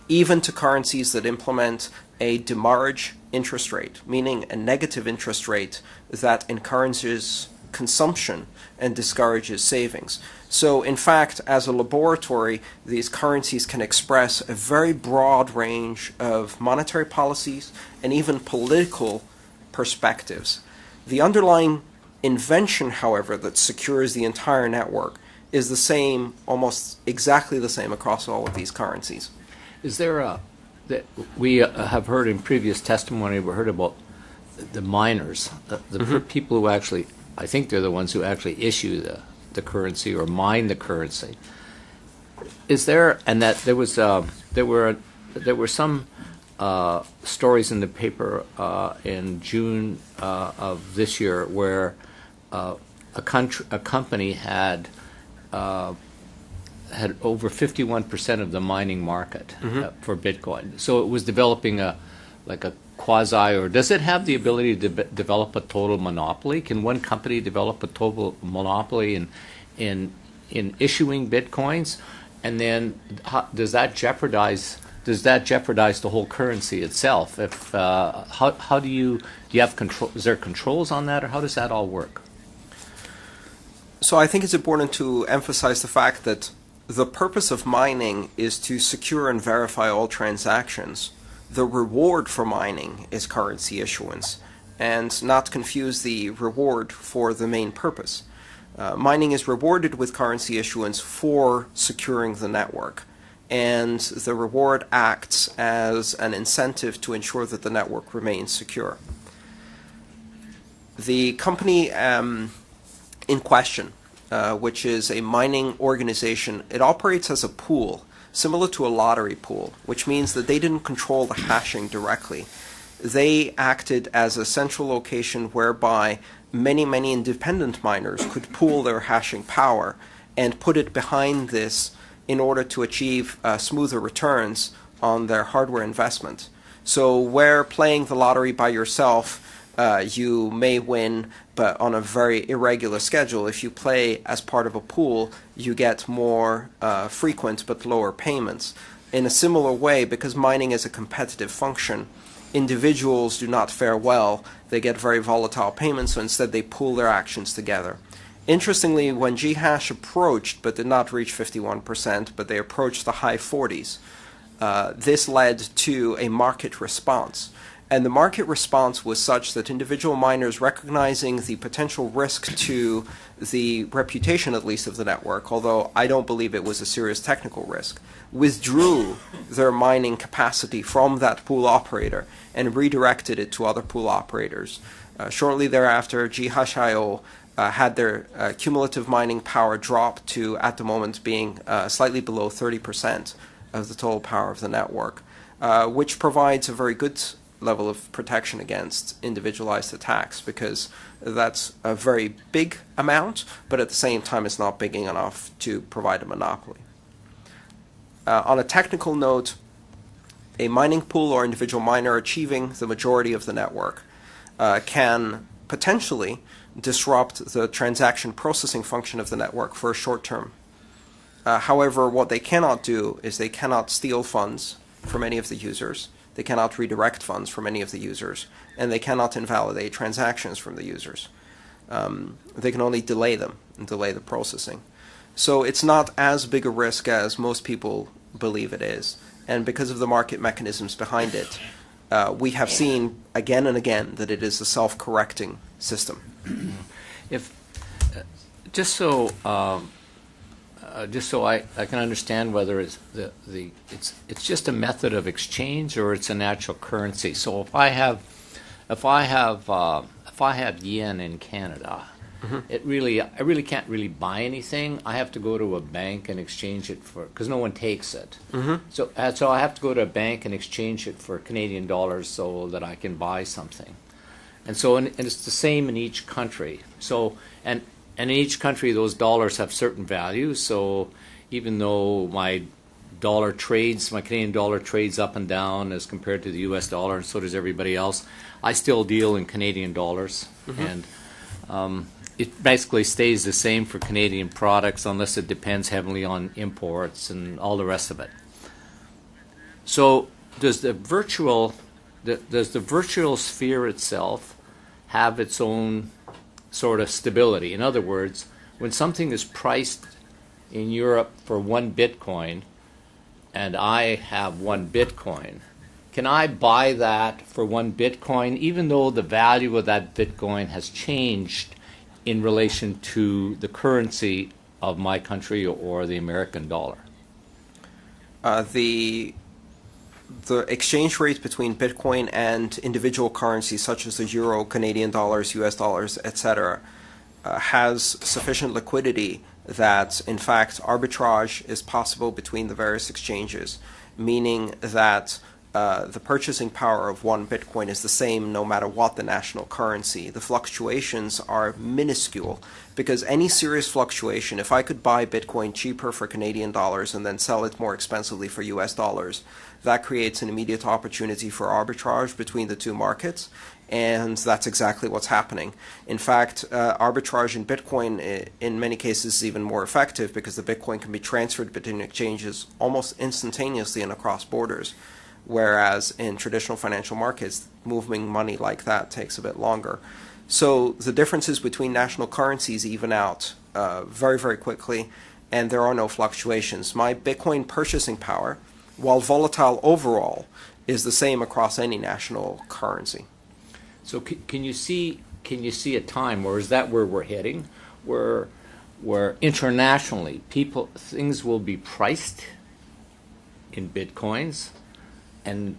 even to currencies that implement a demurrage interest rate, meaning a negative interest rate that encourages consumption and discourages savings. So in fact, as a laboratory, these currencies can express a very broad range of monetary policies and even political perspectives. The underlying invention, however, that secures the entire network is the same, almost exactly the same across all of these currencies. Is there that we have heard in previous testimony, we heard about the miners, the people who actually, I think they're the ones who actually issue the currency or mine the currency. Is there, and that there was there were some stories in the paper in June of this year where a company had over 51% of the mining market for Bitcoin. So it was developing a quasi, or does it have the ability to develop a total monopoly? Can one company develop a total monopoly in issuing Bitcoins? And then does that jeopardize the whole currency itself? If how do you have control? Is there controls on that, or how does that all work? So I think it's important to emphasize the fact that the purpose of mining is to secure and verify all transactions. The reward for mining is currency issuance, and not confuse the reward for the main purpose. Mining is rewarded with currency issuance for securing the network, and the reward acts as an incentive to ensure that the network remains secure. The company in question, which is a mining organization, it operates as a pool, similar to a lottery pool, which means that they didn't control the hashing directly. They acted as a central location whereby many independent miners could pool their hashing power and put it behind this in order to achieve smoother returns on their hardware investment. So where playing the lottery by yourself, you may win, but on a very irregular schedule. If you play as part of a pool, you get more frequent but lower payments. In a similar way, because mining is a competitive function, individuals do not fare well. They get very volatile payments, so instead they pool their actions together. Interestingly, when Ghash approached, but did not reach 51%, but they approached the high 40s, this led to a market response. And the market response was such that individual miners, recognizing the potential risk to the reputation, at least, of the network, although I don't believe it was a serious technical risk, withdrew their mining capacity from that pool operator and redirected it to other pool operators. Shortly thereafter, Ghash.io had their cumulative mining power drop to, at the moment, being slightly below 30% of the total power of the network, which provides a very good level of protection against individualized attacks, because that's a very big amount, but at the same time it's not big enough to provide a monopoly. On a technical note, a mining pool or individual miner achieving the majority of the network can potentially disrupt the transaction processing function of the network for a short term. However, what they cannot do is they cannot steal funds from any of the users, they cannot redirect funds from any of the users, and they cannot invalidate transactions from the users. They can only delay them and delay the processing. So it's not as big a risk as most people believe it is. And because of the market mechanisms behind it, we have seen again and again that it is a self-correcting system. If just so I can understand whether it's it's just a method of exchange or it's a natural currency. So if I have yen in Canada, I really can't really buy anything. I have to go to a bank and exchange it for, because no one takes it. So I have to go to a bank and exchange it for Canadian dollars so that I can buy something. And so and it's the same in each country. So and in each country those dollars have certain values. So even though my Canadian dollar trades up and down as compared to the US dollar, and so does everybody else, I still deal in Canadian dollars. And it basically stays the same for Canadian products unless it depends heavily on imports and all the rest of it. So does the virtual sphere itself have its own sort of stability? In other words, when something is priced in Europe for 1 Bitcoin and I have 1 Bitcoin, can I buy that for 1 Bitcoin even though the value of that Bitcoin has changed in relation to the currency of my country or the American dollar? The exchange rate between Bitcoin and individual currencies such as the euro, Canadian dollars, US dollars, etc., has sufficient liquidity that, in fact, arbitrage is possible between the various exchanges, meaning that the purchasing power of 1 Bitcoin is the same no matter what the national currency. The fluctuations are minuscule, because any serious fluctuation, if I could buy Bitcoin cheaper for Canadian dollars and then sell it more expensively for US dollars, that creates an immediate opportunity for arbitrage between the two markets, and that's exactly what's happening. In fact, arbitrage in Bitcoin in many cases is even more effective because the Bitcoin can be transferred between exchanges almost instantaneously and across borders, whereas in traditional financial markets, moving money like that takes a bit longer. So the differences between national currencies even out very, very quickly, and there are no fluctuations. My Bitcoin purchasing power, while volatile overall, is the same across any national currency. So can you see a time, or is that where we're heading, where internationally things will be priced in Bitcoins and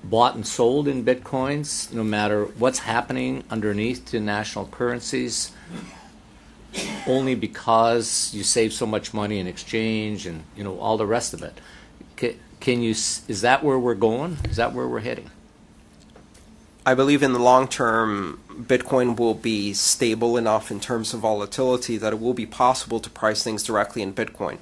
bought and sold in Bitcoins, no matter what's happening underneath to national currencies, only because you save so much money in exchange and all the rest of it? Is that where we're going? Is that where we're heading? I believe in the long term, Bitcoin will be stable enough in terms of volatility that it will be possible to price things directly in Bitcoin.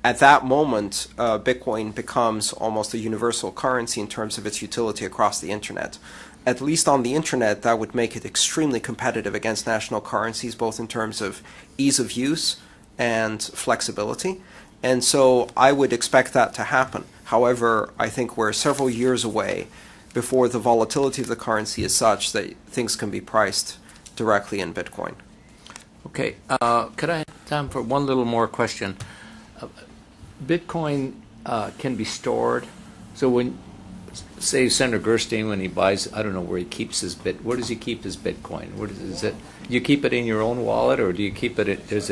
at that moment, Bitcoin becomes almost a universal currency in terms of its utility across the internet. At least on the internet, that would make it extremely competitive against national currencies, both in terms of ease of use and flexibility. And so I would expect that to happen. However, I think we're several years away before the volatility of the currency is such that things can be priced directly in Bitcoin. Okay. Could I have time for one little more question? Bitcoin can be stored. So when, say, Senator Gerstein, when he buys, I don't know where he keeps his where does he keep his Bitcoin? Where is it? Do you keep it in your own wallet, or do you keep it? Is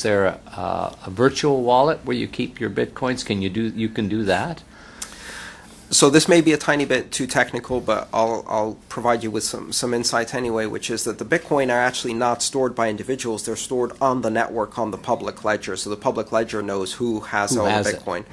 there a virtual wallet where you keep your Bitcoins? You can do that? So this may be a tiny bit too technical, but I'll provide you with some insight anyway, which is that the Bitcoin are actually not stored by individuals. They're stored on the network, on the public ledger. So the public ledger knows who has all the Bitcoin.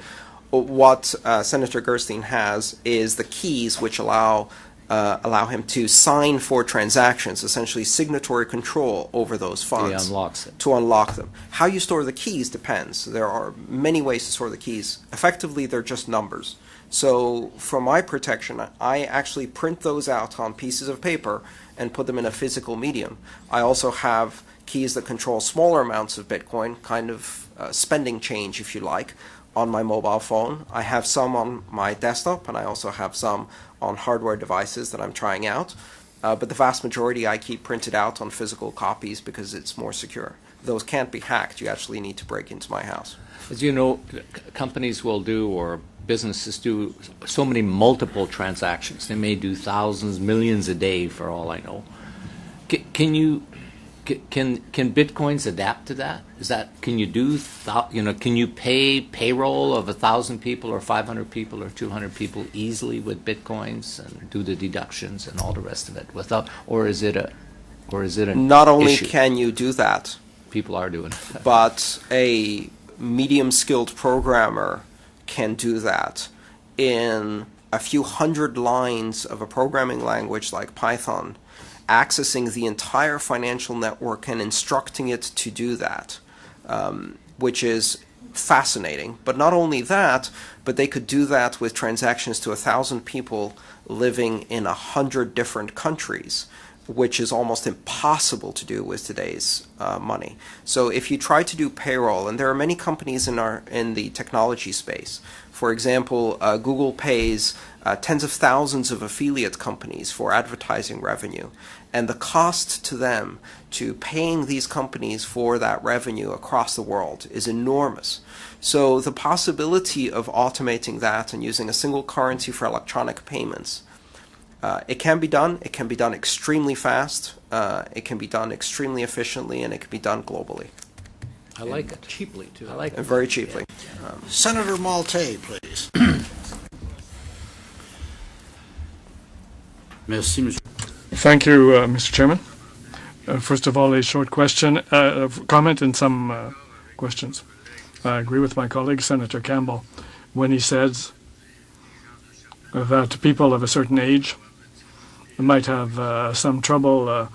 What Senator Gerstein has is the keys which allow him to sign for transactions, essentially signatory control over those funds. He unlocks it. To unlock them. How you store the keys depends. There are many ways to store the keys. Effectively, they're just numbers. So for my protection, I actually print those out on pieces of paper and put them in a physical medium. I also have keys that control smaller amounts of Bitcoin, kind of spending change, if you like, on my mobile phone. I have some on my desktop, and I also have some on hardware devices that I'm trying out. But the vast majority I keep printed out on physical copies because it's more secure. Those can't be hacked. You actually need to break into my house. As you know, companies will do, or businesses do, so many multiple transactions. They may do thousands, millions a day, for all I know. Can Bitcoins adapt to that? Can you pay payroll of 1,000 people or 500 people or 200 people easily with Bitcoins and do the deductions and all the rest of it without, or is it an Not only issue? can you do that, People are doing it. but a medium-skilled programmer can do that in a few hundred lines of a programming language like Python, accessing the entire financial network and instructing it to do that, which is fascinating. But not only that, but they could do that with transactions to 1,000 people living in 100 different countries, which is almost impossible to do with today's money. So if you try to do payroll, and there are many companies in the technology space. For example, Google pays tens of thousands of affiliate companies for advertising revenue, and the cost to them to paying these companies for that revenue across the world is enormous. So the possibility of automating that and using a single currency for electronic payments, it can be done. It can be done extremely fast. It can be done extremely efficiently, and it can be done globally. I like it. Cheaply, too. I like it. And very cheaply. Senator Malte, please. Thank you, Mr. Chairman. First of all, a short comment and some questions. I agree with my colleague, Senator Campbell, when he says that people of a certain age might have some trouble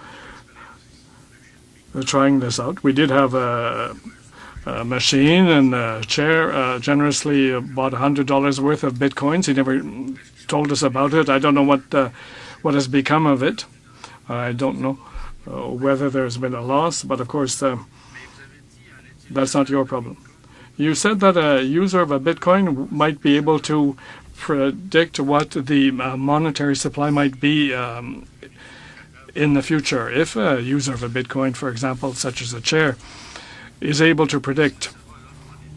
trying this out. We did have a machine and a chair generously bought $100 worth of Bitcoins. He never told us about it. I don't know what has become of it. I don't know whether there's been a loss, but of course that's not your problem. You said that a user of a Bitcoin might be able to predict what the monetary supply might be in the future. If a user of a Bitcoin, for example, such as a chair, is able to predict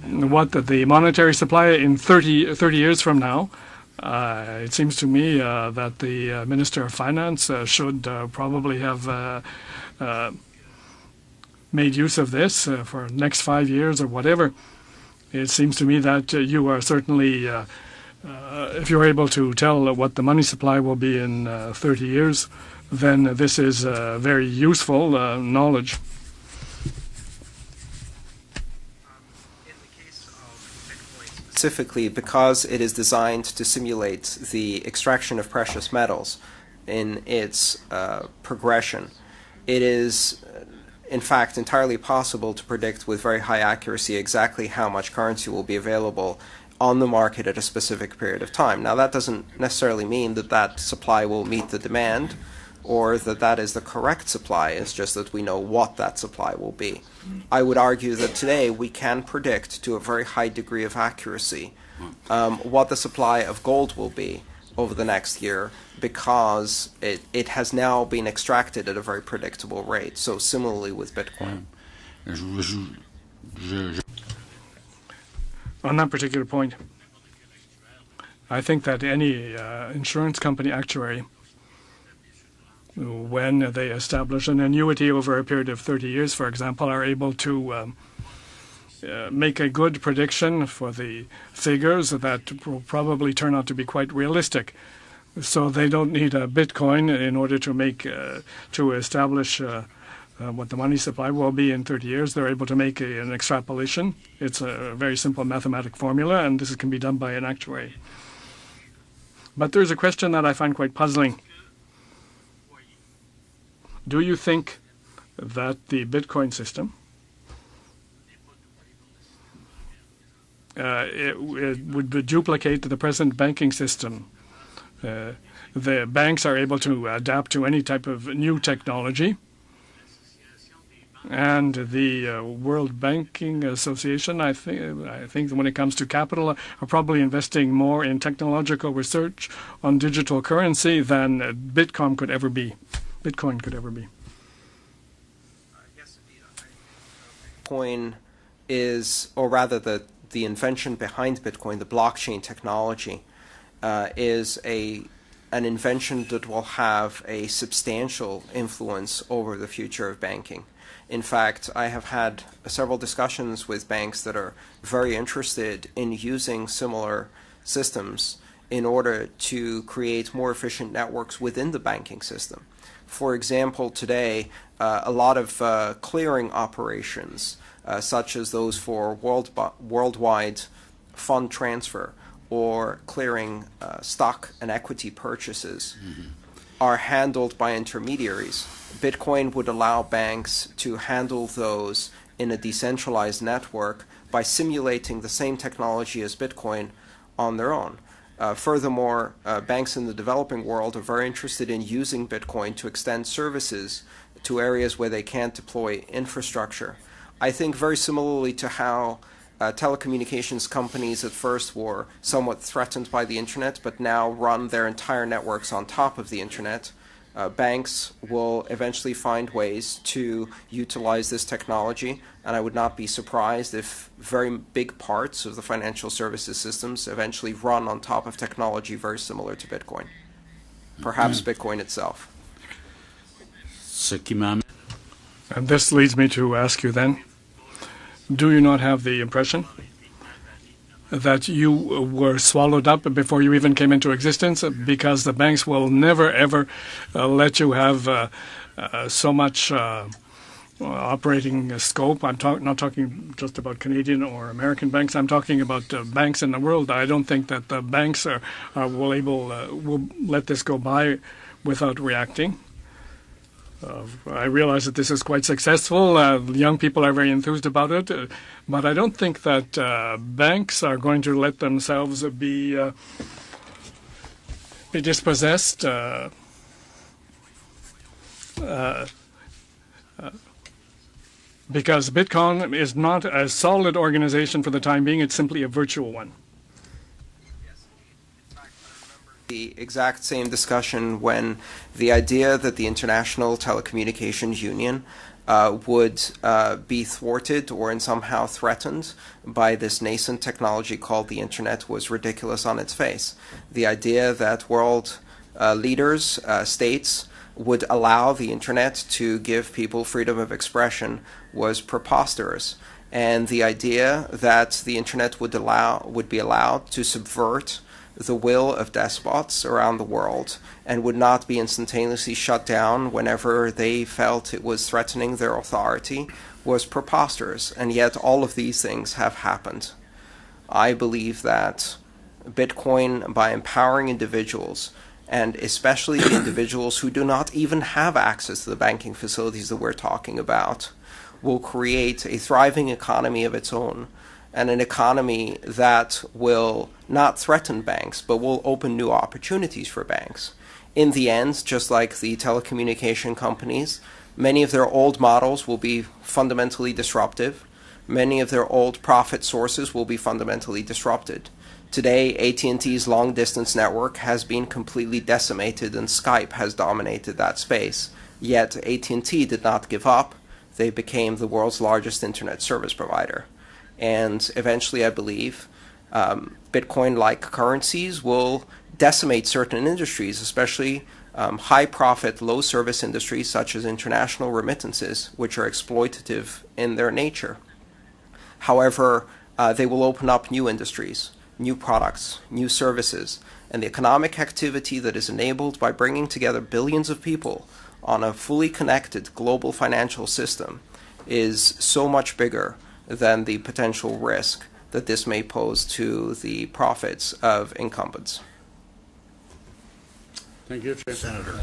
what the monetary supply in 30 years from now, it seems to me that the Minister of Finance should probably have made use of this for the next 5 years or whatever. It seems to me that you are certainly, if you're able to tell what the money supply will be in 30 years, then this is very useful knowledge. Specifically, because it is designed to simulate the extraction of precious metals in its progression, it is in fact, entirely possible to predict with very high accuracy exactly how much currency will be available on the market at a specific period of time. Now, that doesn't necessarily mean that that supply will meet the demand or that that is the correct supply. It's just that we know what that supply will be. I would argue that today we can predict to a very high degree of accuracy what the supply of gold will be over the next year, because it has now been extracted at a very predictable rate. So similarly with Bitcoin. On that particular point, I think that any insurance company actuary, when they establish an annuity over a period of 30 years, for example, are able to make a good prediction for the figures that will probably turn out to be quite realistic. So they don't need a Bitcoin in order to make to establish what the money supply will be in 30 years. They're able to make an extrapolation. It's a very simple mathematic formula, and this can be done by an actuary. But there's a question that I find quite puzzling. Do you think that the Bitcoin system it would duplicate the present banking system? The banks are able to adapt to any type of new technology, and the World Banking Association, I think when it comes to capital, are probably investing more in technological research on digital currency than Bitcoin could ever be. Bitcoin is, or rather the invention behind Bitcoin, the blockchain technology, is an invention that will have a substantial influence over the future of banking. In fact, I have had several discussions with banks that are very interested in using similar systems in order to create more efficient networks within the banking system. For example, today, a lot of clearing operations, such as those for worldwide fund transfer or clearing stock and equity purchases, are handled by intermediaries. Bitcoin would allow banks to handle those in a decentralized network by simulating the same technology as Bitcoin on their own. Furthermore, banks in the developing world are very interested in using Bitcoin to extend services to areas where they can't deploy infrastructure. I think very similarly to how telecommunications companies at first were somewhat threatened by the internet, but now run their entire networks on top of the internet. Banks will eventually find ways to utilize this technology, and I would not be surprised if very big parts of the financial services systems eventually run on top of technology very similar to Bitcoin, perhaps Bitcoin itself. And this leads me to ask you then, do you not have the impression that you were swallowed up before you even came into existence, because the banks will never, ever let you have so much operating scope? I'm not talking just about Canadian or American banks. I'm talking about banks in the world. I don't think that the banks will let this go by without reacting. I realize that this is quite successful. Young people are very enthused about it, but I don't think that banks are going to let themselves be dispossessed because Bitcoin is not a solid organization for the time being. It's simply a virtual one. The exact same discussion when the idea that the International Telecommunications Union would be thwarted or somehow threatened by this nascent technology called the Internet was ridiculous on its face. The idea that world leaders, states, would allow the Internet to give people freedom of expression was preposterous. And the idea that the Internet would be allowed to subvert the will of despots around the world and would not be instantaneously shut down whenever they felt it was threatening their authority was preposterous. And yet all of these things have happened. I believe that Bitcoin, by empowering individuals, and especially the individuals who do not even have access to the banking facilities that we're talking about, will create a thriving economy of its own, and an economy that will not threaten banks, but will open new opportunities for banks. In the end, just like the telecommunication companies, many of their old models will be fundamentally disruptive. Many of their old profit sources will be fundamentally disrupted. Today, AT&T's long-distance network has been completely decimated, and Skype has dominated that space. Yet AT&T did not give up. They became the world's largest internet service provider. And eventually, I believe, Bitcoin-like currencies will decimate certain industries, especially high-profit, low-service industries such as international remittances, which are exploitative in their nature. However, they will open up new industries, new products, new services, and the economic activity that is enabled by bringing together billions of people on a fully connected global financial system is so much bigger than the potential risk that this may pose to the profits of incumbents. Thank you, Senator.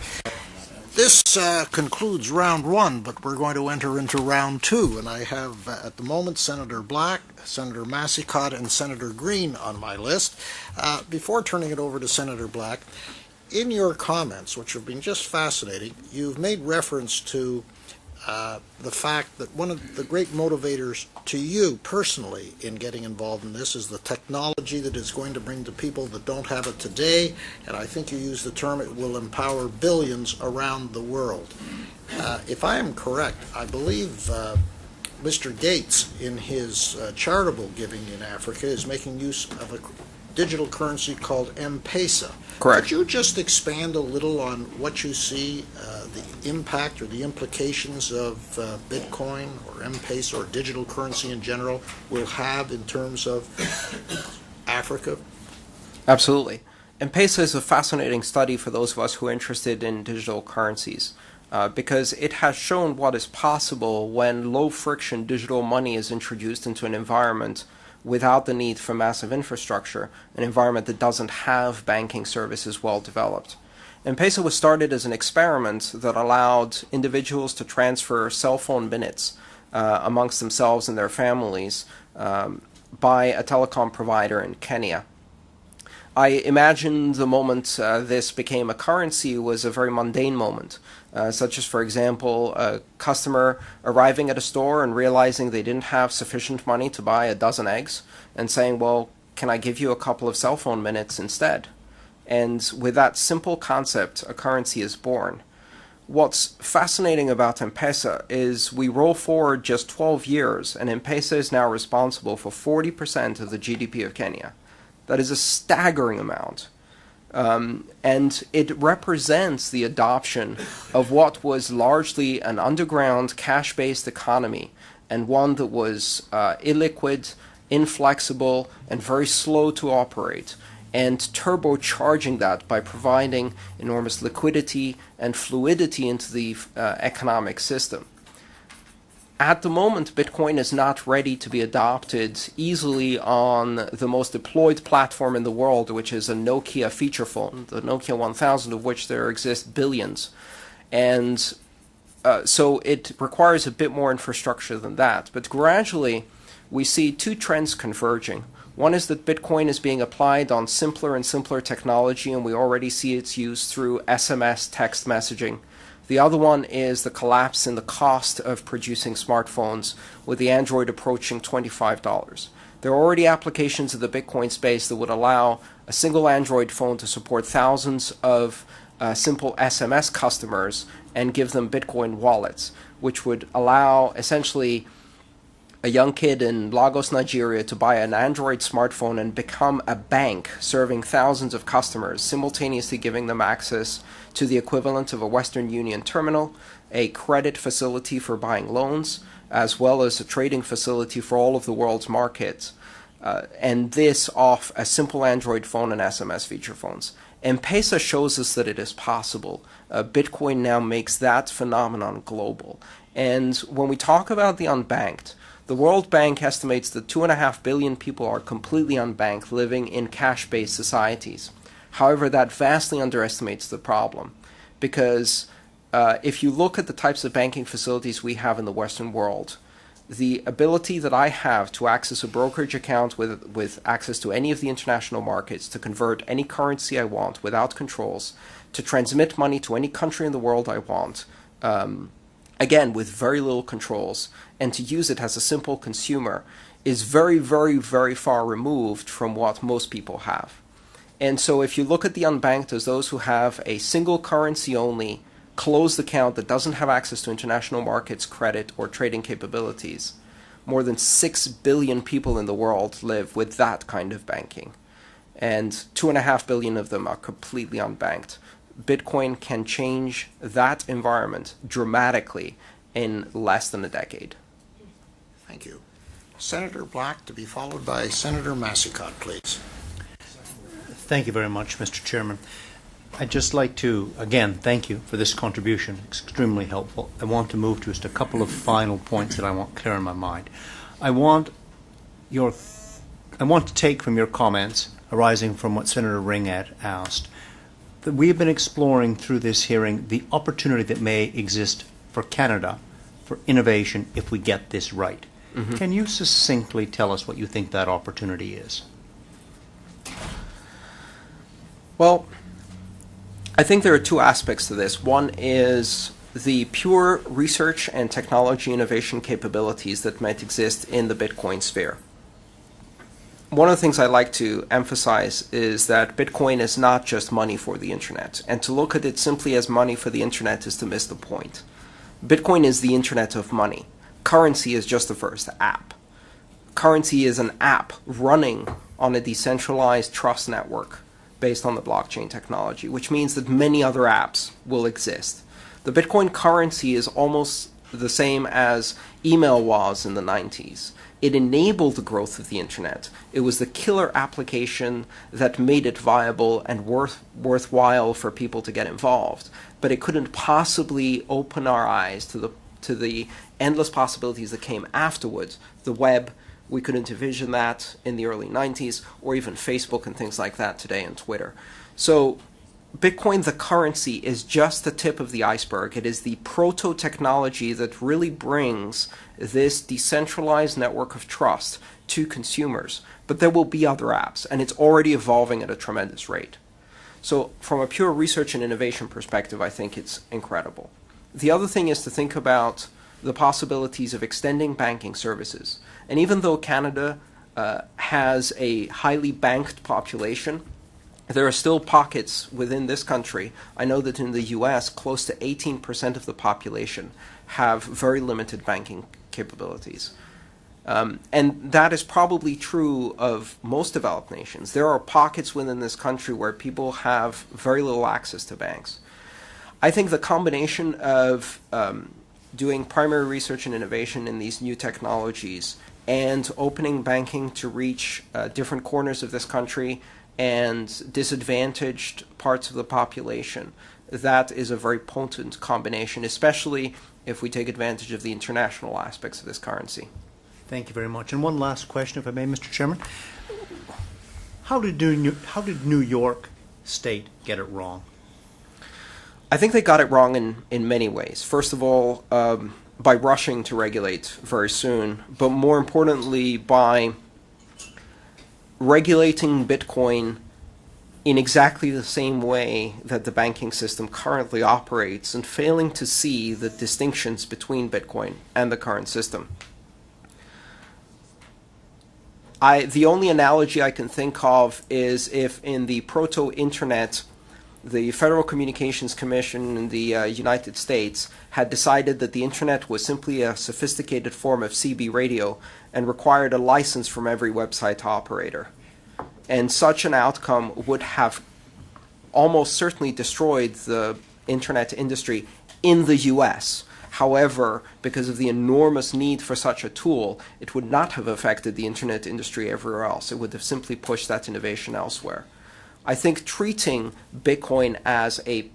This concludes round one, but we're going to enter into round two, and I have at the moment Senator Black, Senator Massicott, and Senator Green on my list. Before turning it over to Senator Black, in your comments, which have been just fascinating, you've made reference to the fact that one of the great motivators to you personally in getting involved in this is the technology that is going to bring to people that don't have it today, and I think you used the term it will empower billions around the world. If I am correct, I believe Mr. Gates in his charitable giving in Africa is making use of a digital currency called M-Pesa. Correct. Could you just expand a little on what you see the impact or the implications of Bitcoin or M-Pesa or digital currency in general will have in terms of Africa? Absolutely. M-Pesa is a fascinating study for those of us who are interested in digital currencies because it has shown what is possible when low-friction digital money is introduced into an environment without the need for massive infrastructure, an environment that doesn't have banking services well developed. M-Pesa was started as an experiment that allowed individuals to transfer cell phone minutes amongst themselves and their families by a telecom provider in Kenya. I imagine the moment this became a currency was a very mundane moment, such as, for example, a customer arriving at a store and realizing they didn't have sufficient money to buy a dozen eggs and saying, well, can I give you a couple of cell phone minutes instead? And with that simple concept, a currency is born. What's fascinating about M-Pesa is we roll forward just 12 years, and M-Pesa is now responsible for 40% of the GDP of Kenya. That is a staggering amount. And it represents the adoption of what was largely an underground cash-based economy, and one that was illiquid, inflexible, and very slow to operate, and turbocharging that by providing enormous liquidity and fluidity into the economic system. At the moment, Bitcoin is not ready to be adopted easily on the most deployed platform in the world, which is a Nokia feature phone, the Nokia 1000, of which there exist billions. And so it requires a bit more infrastructure than that. But gradually, we see two trends converging. One is that Bitcoin is being applied on simpler and simpler technology, and we already see its use through SMS text messaging. The other one is the collapse in the cost of producing smartphones, with the Android approaching $25. There are already applications in the Bitcoin space that would allow a single Android phone to support thousands of simple SMS customers and give them Bitcoin wallets, which would allow essentially a young kid in Lagos, Nigeria to buy an Android smartphone and become a bank serving thousands of customers, simultaneously giving them access to the equivalent of a Western Union terminal, a credit facility for buying loans, as well as a trading facility for all of the world's markets. And this off a simple Android phone and SMS feature phones. M-Pesa shows us that it is possible. Bitcoin now makes that phenomenon global. And when we talk about the unbanked, the World Bank estimates that 2.5 billion people are completely unbanked, living in cash-based societies. However, that vastly underestimates the problem, because if you look at the types of banking facilities we have in the Western world, the ability that I have to access a brokerage account with access to any of the international markets, to convert any currency I want without controls, to transmit money to any country in the world I want, again, with very little controls, and to use it as a simple consumer is very, very, very far removed from what most people have. And so if you look at the unbanked as those who have a single currency only closed account that doesn't have access to international markets, credit, or trading capabilities, more than 6 billion people in the world live with that kind of banking. And 2.5 billion of them are completely unbanked. Bitcoin can change that environment dramatically in less than a decade. Thank you. Senator Black, to be followed by Senator Massicotte, please. Thank you very much, Mr. Chairman. I'd just like to, again, thank you for this contribution. It's extremely helpful. I want to move to just a couple of final points that I want clear in my mind. I want to take from your comments arising from what Senator Ringett asked, that we have been exploring through this hearing the opportunity that may exist for Canada for innovation if we get this right. Mm-hmm. Can you succinctly tell us what you think that opportunity is? Well, I think there are two aspects to this. One is the pure research and technology innovation capabilities that might exist in the Bitcoin sphere. One of the things I like to emphasize is that Bitcoin is not just money for the internet, and to look at it simply as money for the internet is to miss the point. Bitcoin is the internet of money. Currency is just the first app. Currency is an app running on a decentralized trust network based on the blockchain technology, which means that many other apps will exist. The Bitcoin currency is almost the same as email was in the 90s. It enabled the growth of the internet. It was the killer application that made it viable and worthwhile for people to get involved. But it couldn't possibly open our eyes to the endless possibilities that came afterwards. The web, we couldn't envision that in the early 90s, or even Facebook and things like that today, and Twitter. So Bitcoin, the currency, is just the tip of the iceberg. It is the proto-technology that really brings this decentralized network of trust to consumers. But there will be other apps, and it's already evolving at a tremendous rate. So from a pure research and innovation perspective, I think it's incredible. The other thing is to think about the possibilities of extending banking services. And even though Canada has a highly banked population, there are still pockets within this country. I know that in the US, close to 18% of the population have very limited banking capabilities. And that is probably true of most developed nations. There are pockets within this country where people have very little access to banks. I think the combination of doing primary research and innovation in these new technologies and opening banking to reach different corners of this country and disadvantaged parts of the population, that is a very potent combination, especially if we take advantage of the international aspects of this currency. Thank you very much. And one last question, if I may, Mr. Chairman. How did New York State get it wrong? I think they got it wrong in many ways. First of all, by rushing to regulate very soon, but more importantly, by regulating Bitcoin in exactly the same way that the banking system currently operates and failing to see the distinctions between Bitcoin and the current system. The only analogy I can think of is if in the proto-internet, the Federal Communications Commission in the United States had decided that the internet was simply a sophisticated form of CB radio and required a license from every website operator. And such an outcome would have almost certainly destroyed the internet industry in the US. However, because of the enormous need for such a tool, it would not have affected the internet industry everywhere else. It would have simply pushed that innovation elsewhere. I think treating Bitcoin as a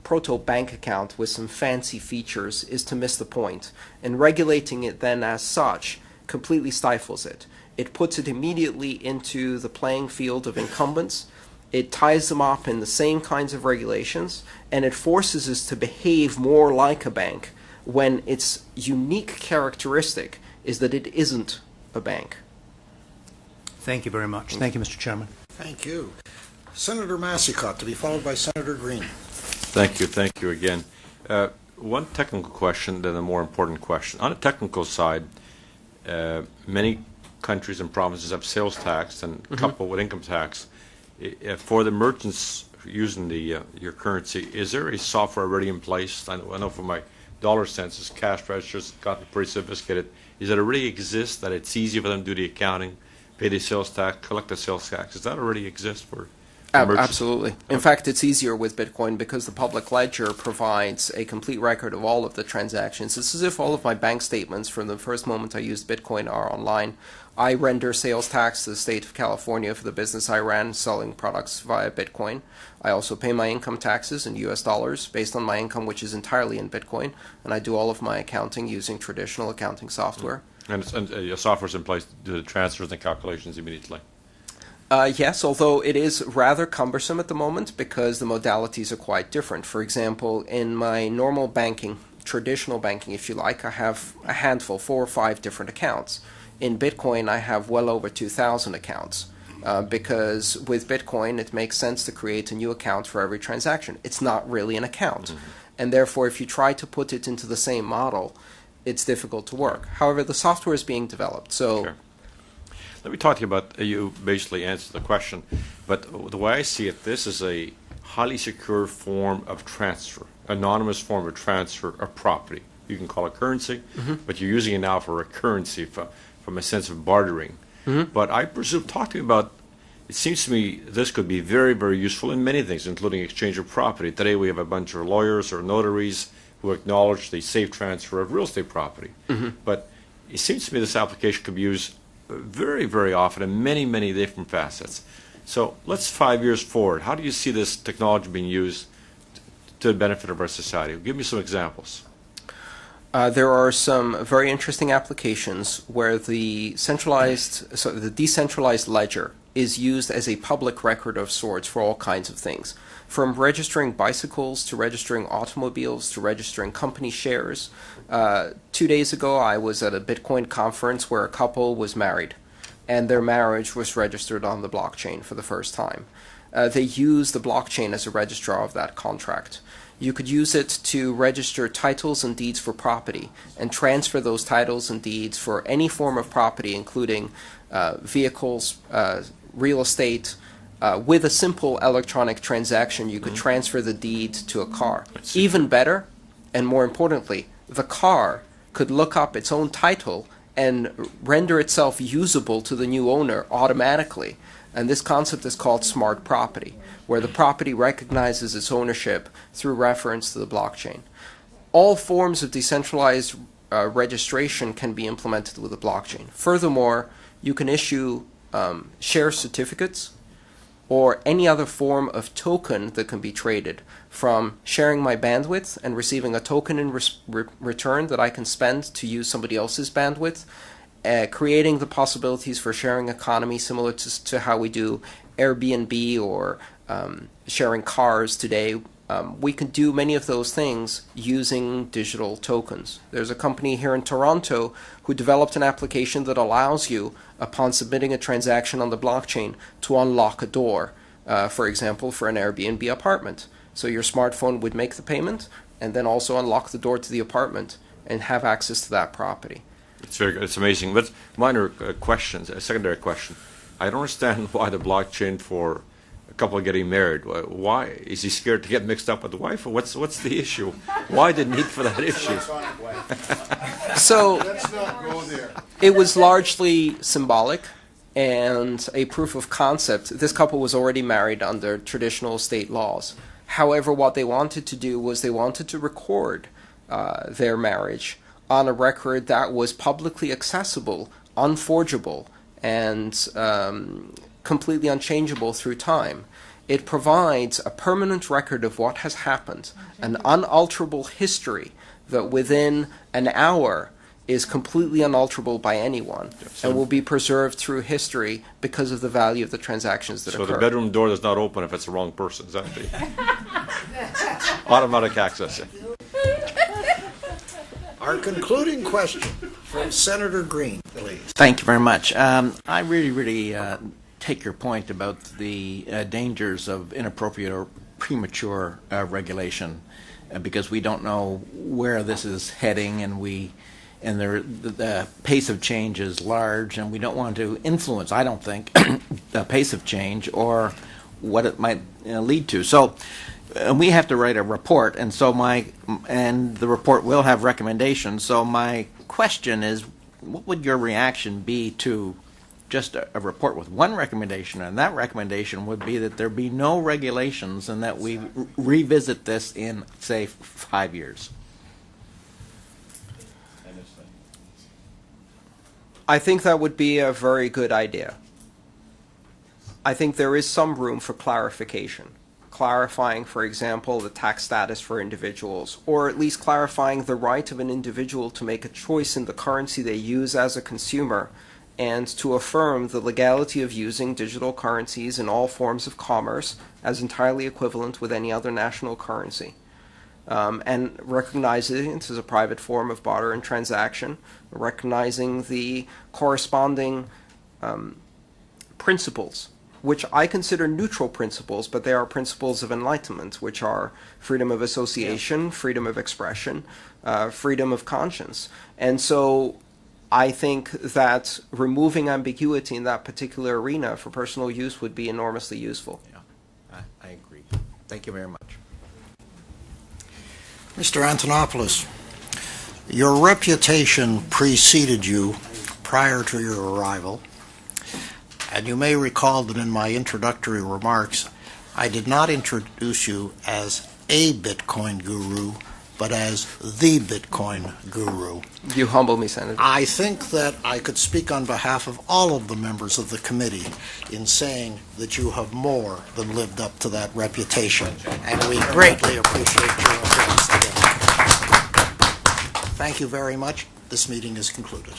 proto-bank account with some fancy features is to miss the point, and regulating it then as such completely stifles it. It puts it immediately into the playing field of incumbents, it ties them up in the same kinds of regulations, and it forces us to behave more like a bank when its unique characteristic is that it isn't a bank. Thank you very much. Thank you, Mr. Chairman. Thank you. Senator Massicotte, to be followed by Senator Green. Thank you again. One technical question, then a more important question. On the technical side, many countries and provinces have sales tax and coupled with income tax. For the merchants using your currency, is there a software already in place? I know for my dollar census, cash registers gotten pretty sophisticated. Is it already exists that it's easy for them to do the accounting, pay the sales tax, collect the sales tax? Does that already exist for merchants? Absolutely. In fact, it's easier with Bitcoin because the public ledger provides a complete record of all of the transactions. It's as if all of my bank statements from the first moment I used Bitcoin are online. I render sales tax to the state of California for the business I ran selling products via Bitcoin. I also pay my income taxes in US dollars based on my income, which is entirely in Bitcoin, and I do all of my accounting using traditional accounting software. And your software's in place to do the transfers and calculations immediately? Yes, although it is rather cumbersome at the moment because the modalities are quite different. For example, in my normal banking, traditional banking if you like, I have a handful, 4 or 5 different accounts. In Bitcoin, I have well over 2,000 accounts because with Bitcoin, it makes sense to create a new account for every transaction. It's not really an account. And therefore, if you try to put it into the same model, it's difficult to work. However, the software is being developed. So. Sure. Let me talk to you about, you basically answered the question, but the way I see it, this is a highly secure form of transfer, anonymous form of transfer of property. You can call it currency, but you're using it now for a currency from a sense of bartering. But I presume, talk to me about, it seems to me this could be very, very useful in many things, including exchange of property. Today we have a bunch of lawyers or notaries who acknowledge the safe transfer of real estate property. But it seems to me this application could be used very, very often in many, many different facets. So let's 5 years forward. How do you see this technology being used to the benefit of our society? Give me some examples. There are some very interesting applications where the decentralized ledger is used as a public record of sorts for all kinds of things, from registering bicycles to registering automobiles to registering company shares. 2 days ago, I was at a Bitcoin conference where a couple was married, and their marriage was registered on the blockchain for the first time. They used the blockchain as a registrar of that contract. You could use it to register titles and deeds for property and transfer those titles and deeds for any form of property, including vehicles, real estate. With a simple electronic transaction, you could transfer the deed to a car. Even better, and more importantly, the car could look up its own title and render itself usable to the new owner automatically. And this concept is called smart property, where the property recognizes its ownership through reference to the blockchain. All forms of decentralized registration can be implemented with the blockchain. Furthermore, you can issue share certificates or any other form of token that can be traded, from sharing my bandwidth and receiving a token in return that I can spend to use somebody else's bandwidth, creating the possibilities for sharing economy similar to how we do Airbnb or sharing cars today. We can do many of those things using digital tokens. There's a company here in Toronto who developed an application that allows you, upon submitting a transaction on the blockchain, to unlock a door, for example, for an Airbnb apartment. So your smartphone would make the payment and then also unlock the door to the apartment and have access to that property. It's very good. It's amazing. But minor questions, a secondary question. I don't understand why the blockchain for a couple getting married. Why? Is he scared to get mixed up with the wife? Or what's the issue? Why the need for that issue? So Let's not go there. it was largely symbolic and a proof of concept. This couple was already married under traditional state laws. However, what they wanted to do was they wanted to record their marriage on a record that was publicly accessible, unforgeable, and completely unchangeable through time. It provides a permanent record of what has happened, an unalterable history that within an hour is completely unalterable by anyone, and will be preserved through history because of the value of the transactions that occur. So the bedroom door does not open if it's the wrong person, exactly. Automatic access. Our concluding question From Senator Green, please. Thank you very much. I really take your point about the dangers of inappropriate or premature regulation, because we don't know where this is heading, and the pace of change is large, and we don't want to influence, I don't think, the pace of change or what it might lead to. So we have to write a report, and the report will have recommendations. So my question is, what would your reaction be to just a report with one recommendation? And that recommendation would be that there be no regulations and that we revisit this in, say, 5 years. I think that would be a very good idea. I think there is some room for clarification. Clarifying, for example, the tax status for individuals, or at least clarifying the right of an individual to make a choice in the currency they use as a consumer, and to affirm the legality of using digital currencies in all forms of commerce as entirely equivalent with any other national currency. And recognizing it as a private form of barter and transaction, recognizing the corresponding principles, which I consider neutral principles, but they are principles of enlightenment, which are freedom of association, freedom of expression, freedom of conscience. And so I think that removing ambiguity in that particular arena for personal use would be enormously useful. Yeah, I agree. Thank you very much. Mr. Antonopoulos, your reputation preceded you prior to your arrival, and you may recall that in my introductory remarks, I did not introduce you as a Bitcoin guru, but as the Bitcoin guru. You humble me, Senator. I think that I could speak on behalf of all of the members of the committee in saying that you have more than lived up to that reputation, and we greatly appreciate your appearance today. Thank you very much. This meeting is concluded.